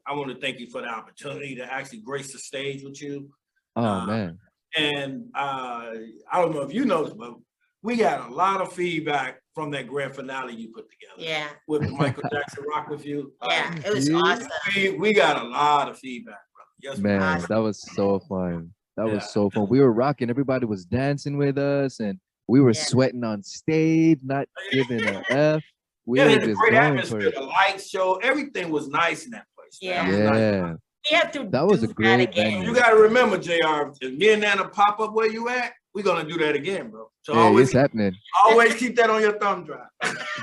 I want to thank you for the opportunity to actually grace the stage with you. Oh man. And I don't know if you know this, but we got a lot of feedback from that grand finale you put together. Yeah. With the Michael Jackson Rock with You. Yeah, it was Yeah. awesome. We got a lot of feedback, brother. Yes, Man, Awesome. that was so fun. That Yeah. was so fun. We were rocking. Everybody was dancing with us, and we were Yeah. sweating on stage, not giving a f. We Yeah, were they had a just great going for atmosphere. it. The lights show, everything was nice in that place. Yeah. Man. It was nice. Yeah, We have to That was do a great again. venue. You got to remember, JR, if me and Nana pop up where you at, we're going to do that again, bro. So hey, always, it's happening. always keep that on your thumb drive.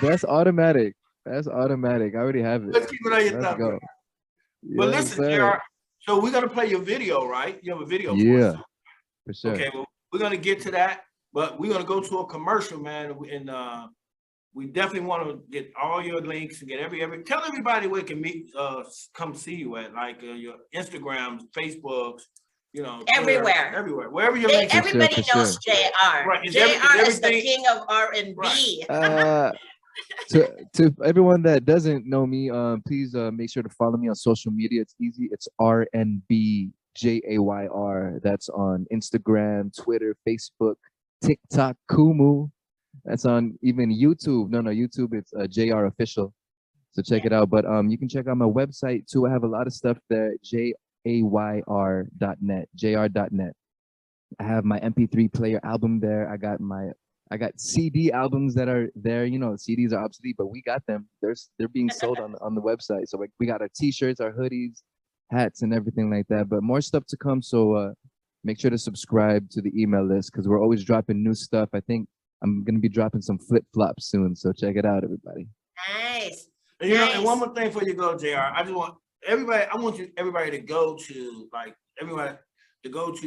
That's automatic. That's automatic. I already have Let's it. keep it on your Let's thumb go. drive. But Yes, listen, sir. JR, so we're going to play your video, right? You have a video for Yeah, us. for sure. Okay, well, we're going to get to that, but we're going to go to a commercial, man, and we definitely want to get all your links and get tell everybody where they can meet, come see you at, like your Instagrams, Facebooks, Twitter, Everywhere. wherever your links. Everybody for knows JR. Right, is JR is the everything- king of R&B. To everyone that doesn't know me, please make sure to follow me on social media. It's easy. It's RNB JAYR. That's on Instagram, Twitter, Facebook, TikTok, Kumu. That's on even YouTube. No, YouTube. It's JR Official. So check it out. But you can check out my website too. I have a lot of stuff there. JAYR.net. JR.net. I have my MP3 player album there. I got CD albums that are there. CDs are obsolete, but we got them. They're being sold on the website. So we got our t-shirts, our hoodies, hats, and everything like that. But more stuff to come. So make sure to subscribe to the email list because we're always dropping new stuff. I think I'm gonna be dropping some flip-flops soon. So check it out, everybody. Nice. And, and one more thing before you go, JR. I want everybody to go to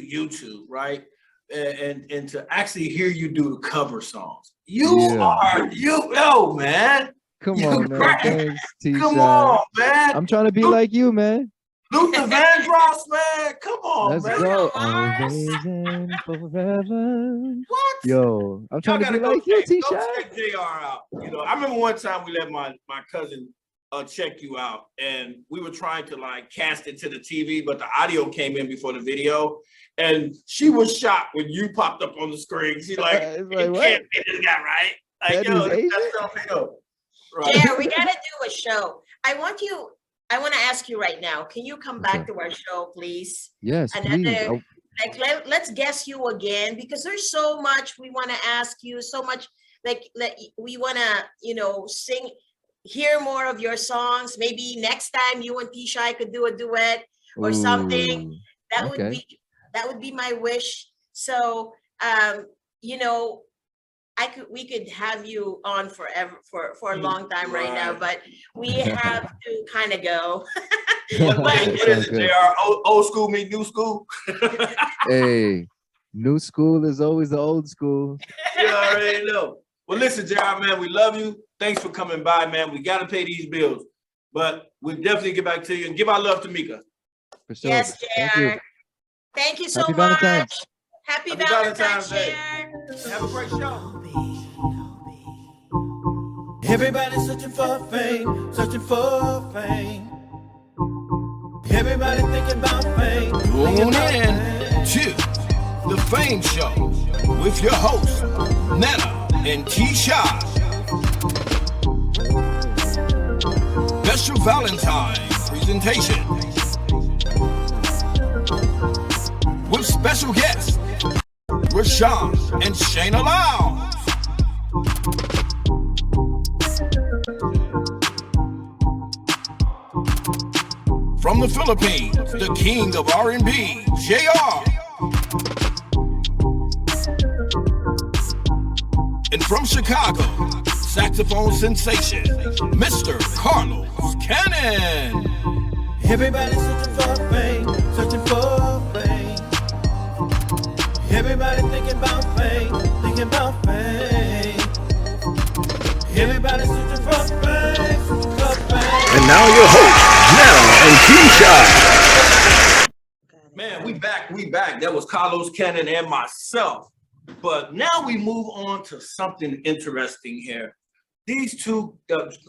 YouTube, right? And to actually hear you do the cover songs. Yo, man. Come You on, man. great. Thanks, T-Shot. Come on, man. I'm trying to be like you, man. Luther Vandross, man. Come on, Let's man. go. Mars. Always and forever. What? Yo, I'm Y'all trying to gotta be go like you, check, go T-Shot. check JR out. I remember one time we let my cousin check you out, and we were trying to cast it to the TV, but the audio came in before the video, and she was shocked when you popped up on the screen. She's like, It's "You what? can't be this guy, right?" That is Asian? That's something. Right. JR, we gotta do a show. I want to ask you right now, can you come back Okay. to our show, please? Yes, please. Another, let's guess you again, because there's so much we want to ask you, so much we want to, sing, hear more of your songs. Maybe next time you and T-Shy could do a duet or something. Ooh, That okay. would be my wish. So, we could have you on forever for a long time right now, but we have to kind of go. What Sounds is it, good. JR? Old school meet new school? Hey, new school is always the old school. You already know. Well, listen, JR, man, we love you. Thanks for coming by, man. We got to pay these bills, but we'll definitely get back to you and give our love to Mika. For sure. Yes, Thank JR. you. Thank you so Happy much. Valentine's. Happy Happy Valentine's, Valentine's Day. JR. Have a great show. Everybody's searching for fame, searching for fame. Everybody thinking about fame. Tune in to The Fame Show with your hosts, Nena and T-Shot. Special Valentine's presentation with special guests, Rashawn and Shayna Lau. From the Philippines, the king of R&B, JR. And from Chicago, saxophone sensation, Mr. Carlos Cannon. Everybody's searching for fame, searching for fame. Everybody thinking about fame, thinking about fame. now your host, Nena and Keisha. Man, we back. That was Carlos Cannon and myself. But now we move on to something interesting here. These two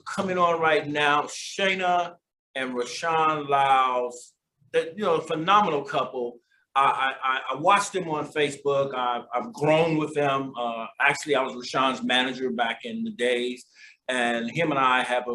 coming on right now, Shayna and Rashawn Lyles, that phenomenal couple. I watched them on Facebook. I've grown with them. Actually, I was Rashawn's manager back in the days, and him and I have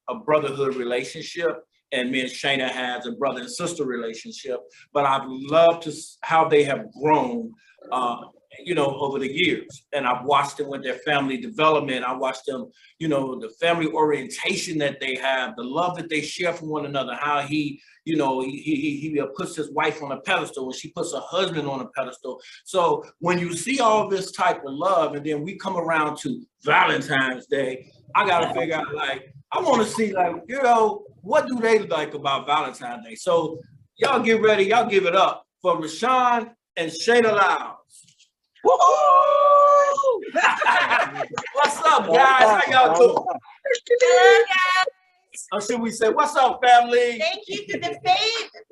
a brotherhood relationship. And me and Shayna has a brother and sister relationship. But I've loved how they have grown, over the years. And I've watched them with their family development. I watched them, the family orientation that they have, the love that they share for one another, how he puts his wife on a pedestal and she puts her husband on a pedestal. So when you see all this type of love, and then we come around to Valentine's Day, I got to figure out, I want to see, what do they like about Valentine's Day? So y'all get ready. Y'all give it up for Rashawn and Shayna Lyles. What's up, guys? How y'all doing? Hello, guys. Or should we say, what's up, family? Thank you to the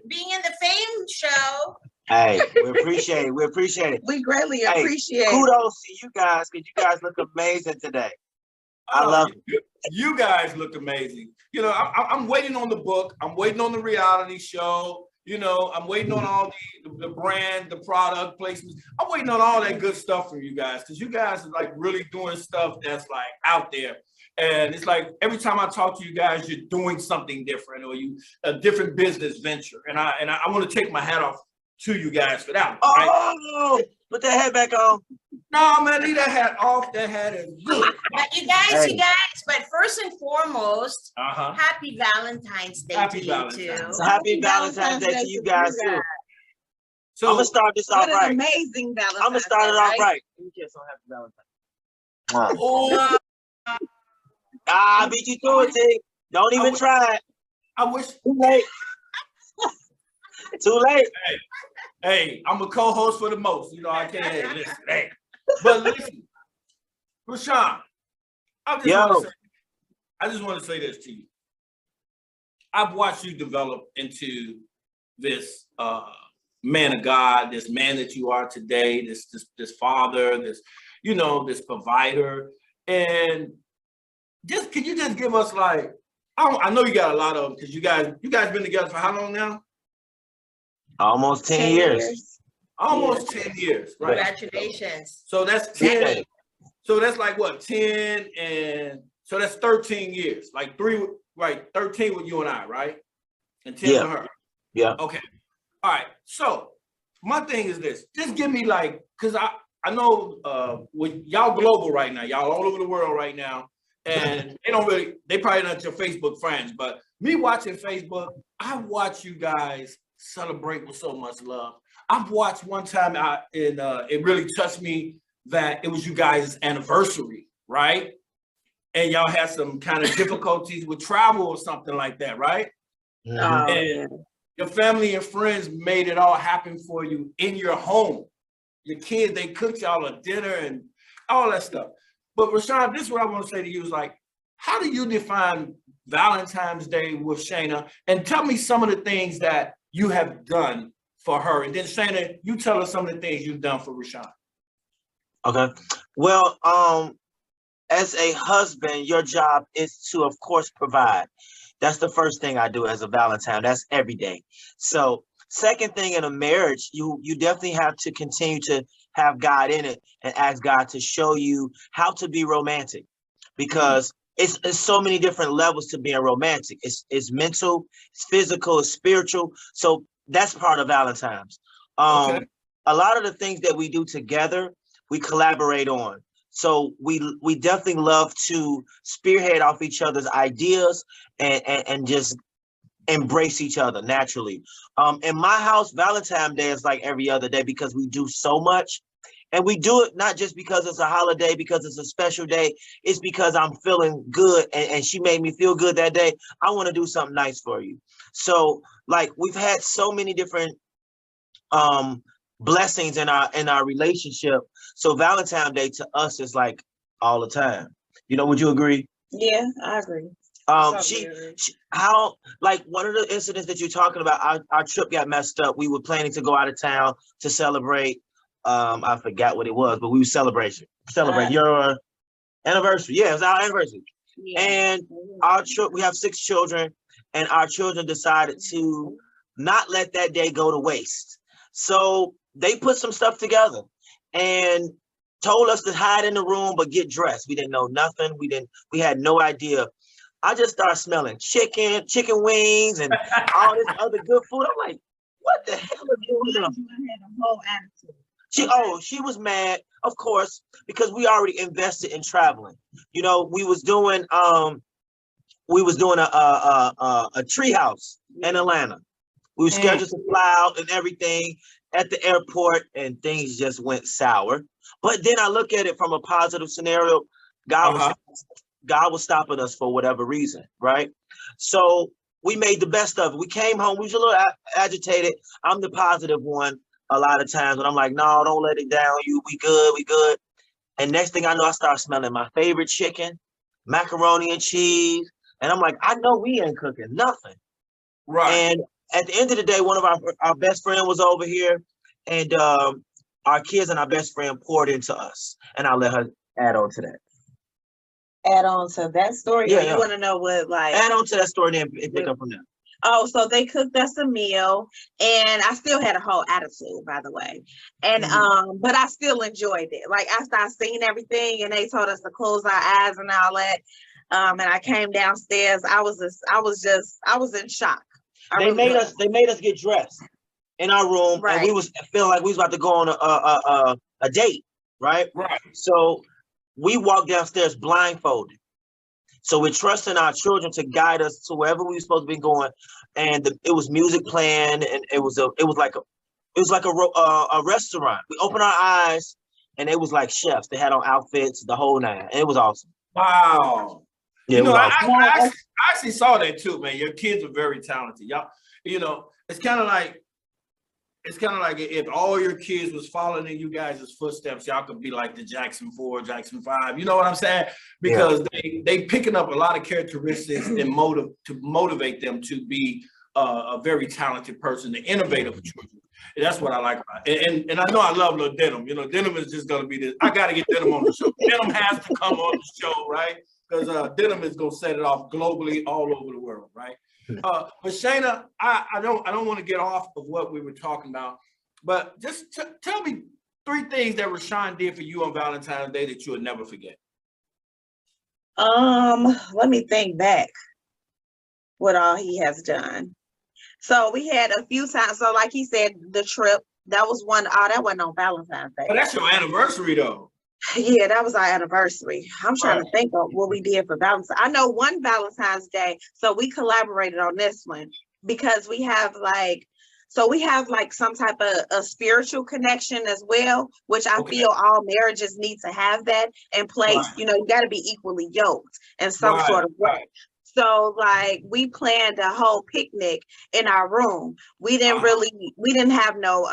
being in the Fame show. Hey, we appreciate it. We appreciate it. We greatly Hey, appreciate Kudos to you guys because you guys look amazing today. I love it. You guys look amazing. I'm waiting on the book. I'm waiting on the reality show. I'm waiting on all the brand, the product placements. I'm waiting on all that good stuff from you guys because you guys are really doing stuff that's out there. And it's every time I talk to you guys, you're doing something different or a different business venture. And I want to take my hat off to you guys for that. Oh, put that hat back on. No, man, leave that hat off. That hat is good. But you guys, but first and foremost, happy Valentine's Day to you too. So happy Valentine's Day to you guys too. So I'm gonna start this off right. Amazing Valentine's. I'm gonna start it off right. You kiss on happy Valentine's. Oh. I beat you to it, T. Don't even try it. I wish. Too late. Too late. Hey, I'm a co-host for the most. I can't listen. Hey. But listen, Rashawn, I just want to say this to you. I've watched you develop into this man of God, this man that you are today, this father, this provider. And can you just give us I know you got a lot of them because you guys been together for how long now? Almost 10 years. Almost 10 years, right? Congratulations. So that's 10. So that's what, 10 and so that's 13 years. 13 with you and I, right? And 10 with her. Yeah. Okay. All right. So my thing is this. Just give me because I know y'all global right now. Y'all all over the world right now. And they probably not your Facebook friends, but me watching Facebook, I watch you guys celebrate with so much love. I've watched one time it really touched me that it was you guys' anniversary, right? And y'all had some kind of difficulties with travel or something like that, right? And your family and friends made it all happen for you in your home. Your kids, they cooked y'all a dinner and all that stuff. But Rashawn, this is what I want to say to you is how do you define Valentine's Day with Shayna? And tell me some of the things that you have done for her. And then Shayna, you tell us some of the things you've done for Rashawn. Okay. Well, as a husband, your job is to, of course, provide. That's the first thing I do as a Valentine. That's every day. So second thing in a marriage, you definitely have to continue to have God in it and ask God to show you how to be romantic because it's so many different levels to being romantic. It's mental, it's physical, it's spiritual. So that's part of Valentine's. A lot of the things that we do together, we collaborate on. So we definitely love to spearhead off each other's ideas and just embrace each other naturally. In my house, Valentine's Day is like every other day because we do so much. And we do it not just because it's a holiday, because it's a special day. It's because I'm feeling good and she made me feel good that day. I want to do something nice for you. So we've had so many different blessings in our relationship. So Valentine's Day to us is all the time. Would you agree? Yeah, I agree. She how like one of the incidents that you're talking about, our trip got messed up. We were planning to go out of town to celebrate. I forgot what it was, but we were celebrate your anniversary. Yeah, it was our anniversary. Yeah. And our we have 6 children, and our children decided to not let that day go to waste. So they put some stuff together and told us to hide in the room but get dressed. We didn't know nothing. We had no idea. I just started smelling chicken wings, and all this other good food. I'm like, what the hell is going on? Had a whole attitude. She was mad, of course, because we already invested in traveling. You know, we was doing a tree house in Atlanta. We were scheduled to fly out and everything at the airport, and things just went sour. But then I look at it from a positive scenario. God was stopping us for whatever reason, right? So we made the best of it. We came home. We was a little agitated. I'm the positive one a lot of times, but I'm like, no, don't let it down. We good. And next thing I know, I start smelling my favorite chicken, macaroni and cheese. And I'm like, I know we ain't cooking nothing. Right. And at the end of the day, one of our best friend was over here, and our kids and our best friend poured into us. And I'll let her add on to that. Add on to that story? Yeah, or you want to know what, like, add on to that story and pick up from there. Oh, so they cooked us a meal, and I still had a whole attitude, by the way. And but I still enjoyed it. Like, after I seen everything and they told us to close our eyes and all that, and I came downstairs, I was in shock. They made us get dressed in our room, Right. and we was feeling like we was about to go on a date, right? Right. So we walked downstairs blindfolded. So we're trusting our children to guide us to wherever we were supposed to be going, and it was music playing, and it was like a restaurant. We opened our eyes, and it was like chefs. They had on outfits, the whole nine, and it was awesome. Wow. Yeah, I actually saw that too, man. Your kids are very talented. Y'all, it's kind of like if all your kids was following in you guys' footsteps, y'all could be like the Jackson 4, Jackson 5. You know what I'm saying? Because they picking up a lot of characteristics and motivate them to be a very talented person, the innovative children. And that's what I like about it. And I know I love little Denim. Denim is just gonna be this. I gotta get Denim on the show. Denim has to come on the show, right? Because Denim is gonna set it off globally all over the world, right? But Shayna, I don't want to get off of what we were talking about, but just tell me 3 things that Rashawn did for you on Valentine's Day that you will never forget. Let me think back what all he has done. So we had a few times. So like he said, the trip, that was one. Oh, that wasn't on Valentine's Day. But that's your anniversary though. Yeah, that was our anniversary. I'm trying to think of what we did for Valentine's. I know one Valentine's Day, so we collaborated on this one because we have like some type of a spiritual connection as well, which I feel all marriages need to have that in place. Right. You got to be equally yoked in some sort of way. So like we planned a whole picnic in our room. We didn't have no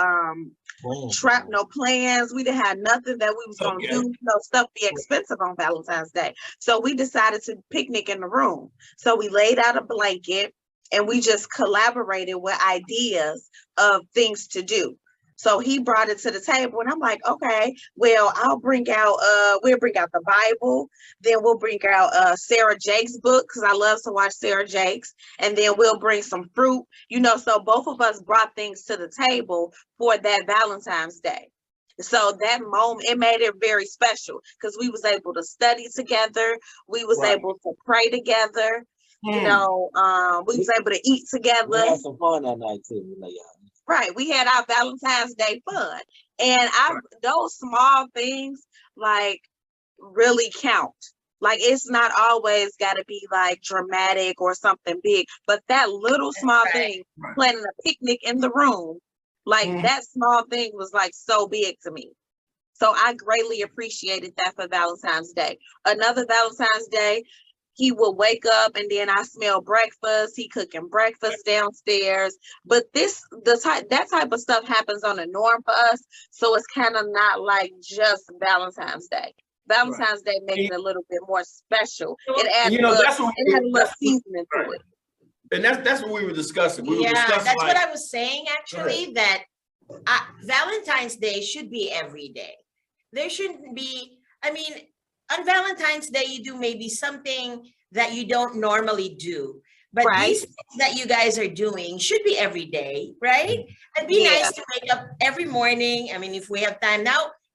no plans. We didn't have nothing that we was gonna do. Stuff be expensive on Valentine's Day. So we decided to picnic in the room. So we laid out a blanket and we just collaborated with ideas of things to do. So he brought it to the table and I'm like, okay, well, we'll bring out the Bible, then we'll bring out Sarah Jake's book, because I love to watch Sarah Jake's, and then we'll bring some fruit, so both of us brought things to the table for that Valentine's Day. So that moment, it made it very special because we was able to study together, we was able to pray together, we was able to eat together. We had some fun that night too. Right. We had our Valentine's Day fun. And those small things like really count. Like it's not always got to be like dramatic or something big, but that little small thing, planning a picnic in the room, like that small thing was like so big to me. So I greatly appreciated that for Valentine's Day. Another Valentine's Day, he will wake up and then I smell breakfast. He cooking breakfast downstairs. But that type of stuff happens on the norm for us. So it's kind of not like just Valentine's Day. Valentine's Day makes it a little bit more special. It And, adds you know, that's what it had a little that's what- seasoning to it. and that's what we were discussing. We were Yeah, discussing that's like, what I was saying actually, that Valentine's Day should be every day. There shouldn't be, I mean, on Valentine's Day, you do maybe something that you don't normally do. But Right. these things that you guys are doing should be every day, right? It'd be Yeah. nice to wake up every morning. I mean, if we have time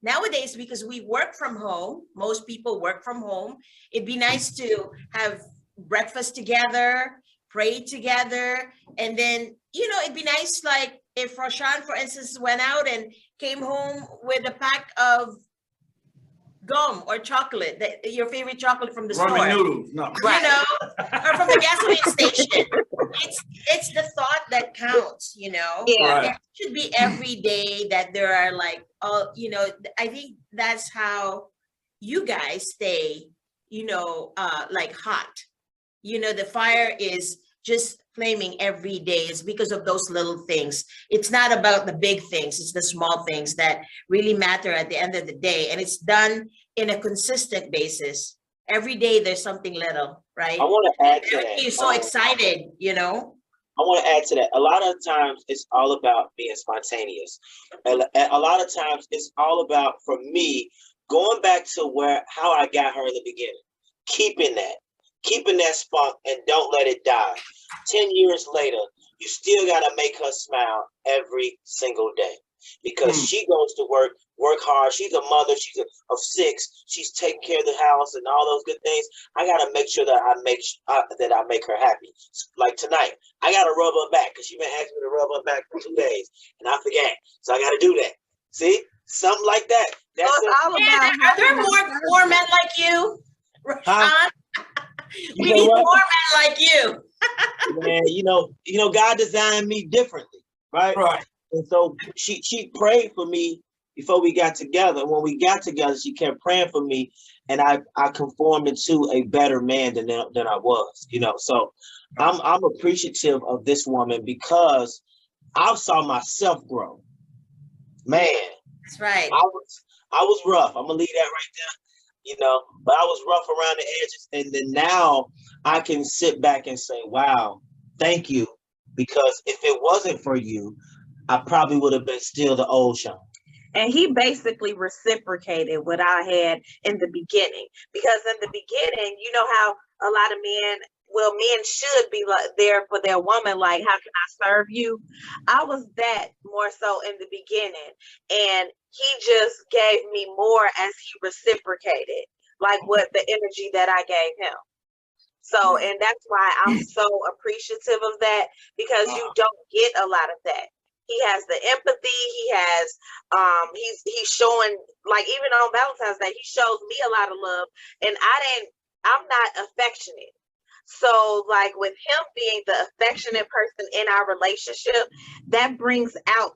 nowadays, because we work from home, most people work from home. It'd be nice to have breakfast together, pray together, and then, you know, it'd be nice, like if Roshan, for instance, went out and came home with a pack of gum or chocolate, your favorite chocolate from the ramen store. noodles. No. You know, or from the gasoline station. It's the thought that counts, you know. Yeah. Right. It should be every day that there are like, you know, I think that's how you guys stay, you know, like hot. You know, the fire is just flaming every day. It's because of those little things. It's not about the big things. It's the small things that really matter at the end of the day. And it's done in a consistent basis. Every day there's something little, right? I want to add to Every that. day you're so excited, you know? I want to add to that. A lot of times it's all about being spontaneous. A lot of times it's all about, for me, going back to how I got her in the beginning, keeping that spunk and don't let it die. 10 years later, you still got to make her smile every single day, because she goes to work hard. She's a mother. She's of 6. She's taking care of the house and all those good things. I got to make sure that I make her happy. Like tonight, I got to rub her back because she's been asking me to rub her back for 2 days, and I forgot. So I got to do that. See, something like that. That's So it's all about Are there more men like you, Rashawn? Huh? We know need what? more men like you. Man, you know, God designed me differently, right? Right. And so she prayed for me before we got together. When we got together, she kept praying for me, and I conformed into a better man than I was, you know. So I'm appreciative of this woman because I saw myself grow. Man, That's right. I was rough. I'm gonna leave that right there, you know, but I was rough around the edges. And then now I can sit back and say, wow, thank you. Because if it wasn't for you, I probably would have been still the old Sean. And he basically reciprocated what I had in the beginning. Because in the beginning, you know how a lot of men should be like there for their woman, like, how can I serve you? I was that more so in the beginning. And he just gave me more as he reciprocated, like what the energy that I gave him. So, and that's why I'm so appreciative of that, because you don't get a lot of that. He has the empathy. He has, he's showing, like, even on Valentine's Day, he shows me a lot of love, and I'm not affectionate. So, like, with him being the affectionate person in our relationship, that brings out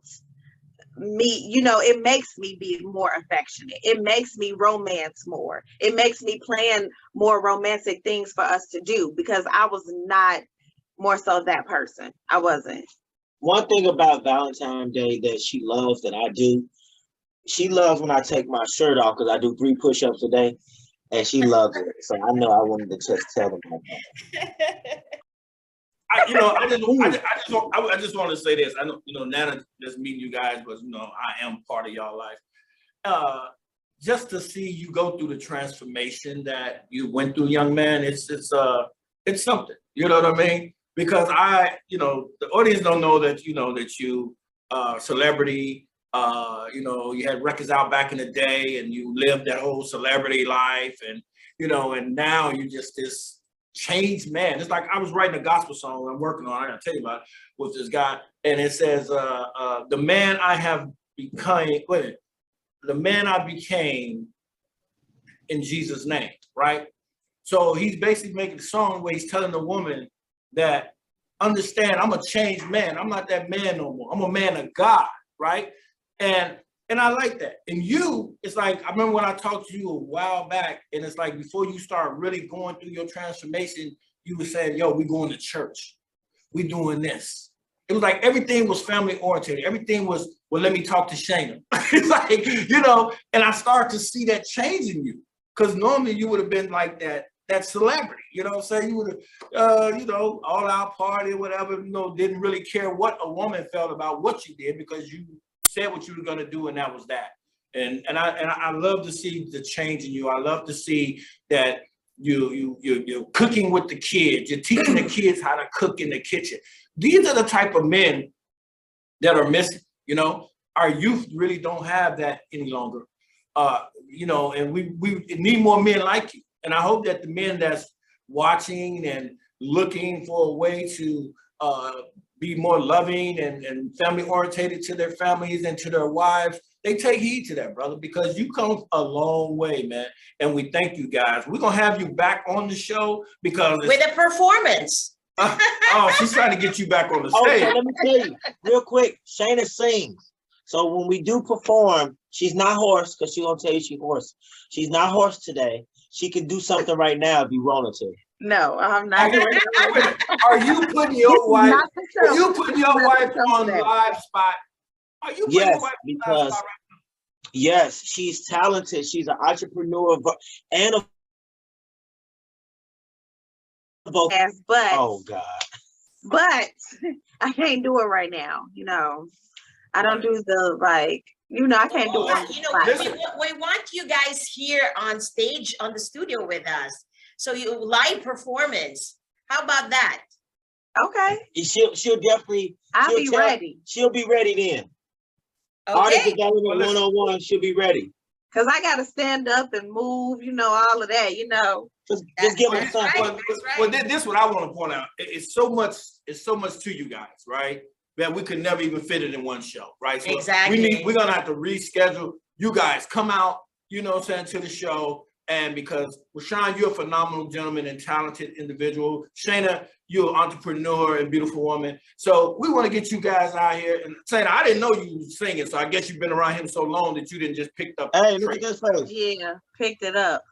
me, you know, it makes me be more affectionate. It makes me romance more. It makes me plan more romantic things for us to do, because I was not more so that person. I wasn't. One thing about Valentine's Day that she loves that I do, she loves when I take my shirt off, because I do 3 push-ups a day, and she loves it. So I know I wanted to just tell them about that. I just want to say this. I know, you know, Nana just meeting you guys, but you know, I am part of y'all life. Just to see you go through the transformation that you went through, young man, it's something. You know what I mean? Because you know, the audience don't know that you celebrity. You know, you had records out back in the day, and you lived that whole celebrity life, and you know, and now you just this changed man. It's like I was writing a gospel song I'm working on. I gotta tell you about it, with this guy, and it says, "The man I have become, the man I became in Jesus' name." Right. So he's basically making a song where he's telling the woman that, understand, I'm a changed man. I'm not that man no more. I'm a man of God. Right. And I like that. And you, it's like, I remember when I talked to you a while back, and it's like, before you start really going through your transformation, you were saying, yo, we going to church. We doing this. It was like everything was family oriented. Everything was, well, let me talk to Shayna. It's like, you know, and I started to see that change in you. because normally you would have been like that celebrity, you know what I'm saying? You would have, all out party or whatever, didn't really care what a woman felt about what you did because you said what you were going to do and that was that. And I love to see the change in you. I love to see that you're cooking with the kids. You're teaching the kids how to cook in the kitchen. These are the type of men that are missing. Our youth really don't have that any longer. And we need more men like you. And I hope that the men that's watching and looking for a way to be more loving and family oriented to their families and to their wives, they take heed to that, brother, because you come a long way, man. And we thank you guys. We're going to have you back on the show because with a performance. She's trying to get you back on the Oh, stage. so let me tell you real quick. Shayna sings. So when we do perform, she's not hoarse because she's going to tell you she's hoarse. She's not hoarse today. She can do something right now if you wanted to. No, I'm not doing it. Are you putting your wife? Are you putting your wife on live spot? Are you putting your wife on live spot right now? Yes, she's talented. She's an entrepreneur and a yes, but oh God. But I can't do it right now. I don't do the I can't do it. We want you guys here on stage on the studio with us. So you live performance. How about that? Okay. She'll definitely. I'll be ready. She'll be ready then. Artist development 101. She'll be ready. Cause I gotta stand up and move. All of that. Just give her something. Right. Well, this is what I want to point out. It's so much to you guys, right? That we could never even fit it in one show, right? So exactly. We're gonna have to reschedule. You guys come out, to the show. And because Rashawn, you're a phenomenal gentleman and talented individual. Shayna, you're an entrepreneur and beautiful woman. So we want to get you guys out here. And Shayna, I didn't know you were singing, so I guess you've been around him so long that you didn't just pick up. Hey, look at this face. Yeah, picked it up.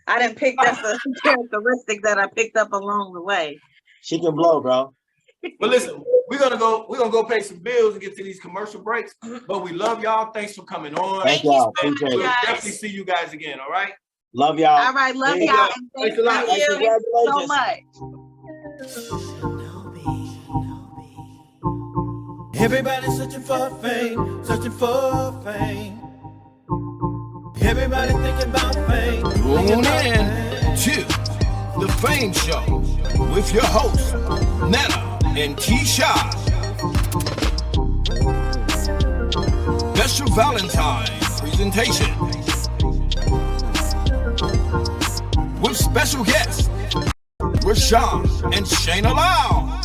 I didn't pick up the characteristic that I picked up along the way. She can blow, bro. But listen, we're gonna go pay some bills and get to these commercial breaks. But we love y'all. Thanks for coming on. Thank y'all. We'll definitely see you guys again. All right. Love y'all. All right, love y'all. And Thanks a lot. Thank you so much. Everybody's searching for fame, searching for fame. Everybody thinking about fame. Tune in to The Fame Show with your hosts, Nena and T-Shot. Special Valentine's presentation with special guests, Rashawn and Shayna Lau.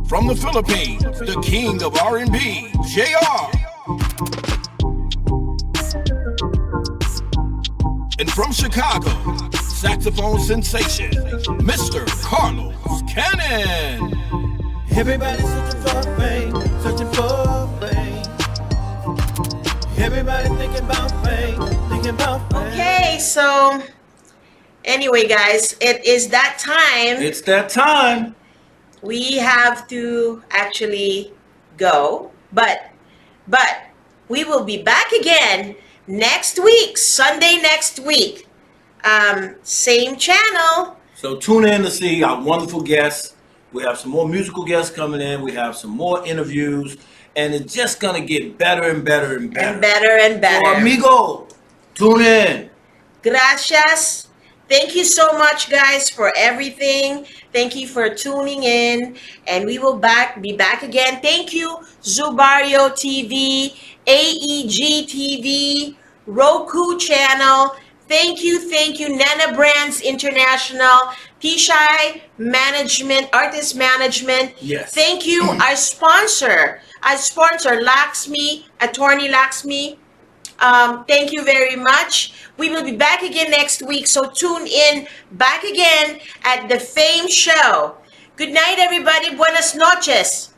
From the Philippines, the king of R&B, JR. And from Chicago, saxophone sensation, Mr. Carlos Cannon. Everybody's searching for fame, searching for fame. Everybody thinking about fame, thinking about fame. Okay, so anyway, guys, it is that time. It's that time. We have to actually go, but we will be back again next week, Sunday next week. Same channel. So tune in to see our wonderful guests. We have some more musical guests coming in. We have some more interviews. And it's just going to get better and better and better. And better and better. So, amigo, tune in. Gracias. Thank you so much, guys, for everything. Thank you for tuning in. And we will be back again. Thank you, Zubario TV, AEG TV, Roku channel. Thank you, Nena Brands International, T-Shy Management, Artist Management. Yes. Thank you, our sponsor, Laxmi, Attorney Laxmi. Thank you very much. We will be back again next week, so tune in back again at The Fame Show. Good night, everybody. Buenas noches.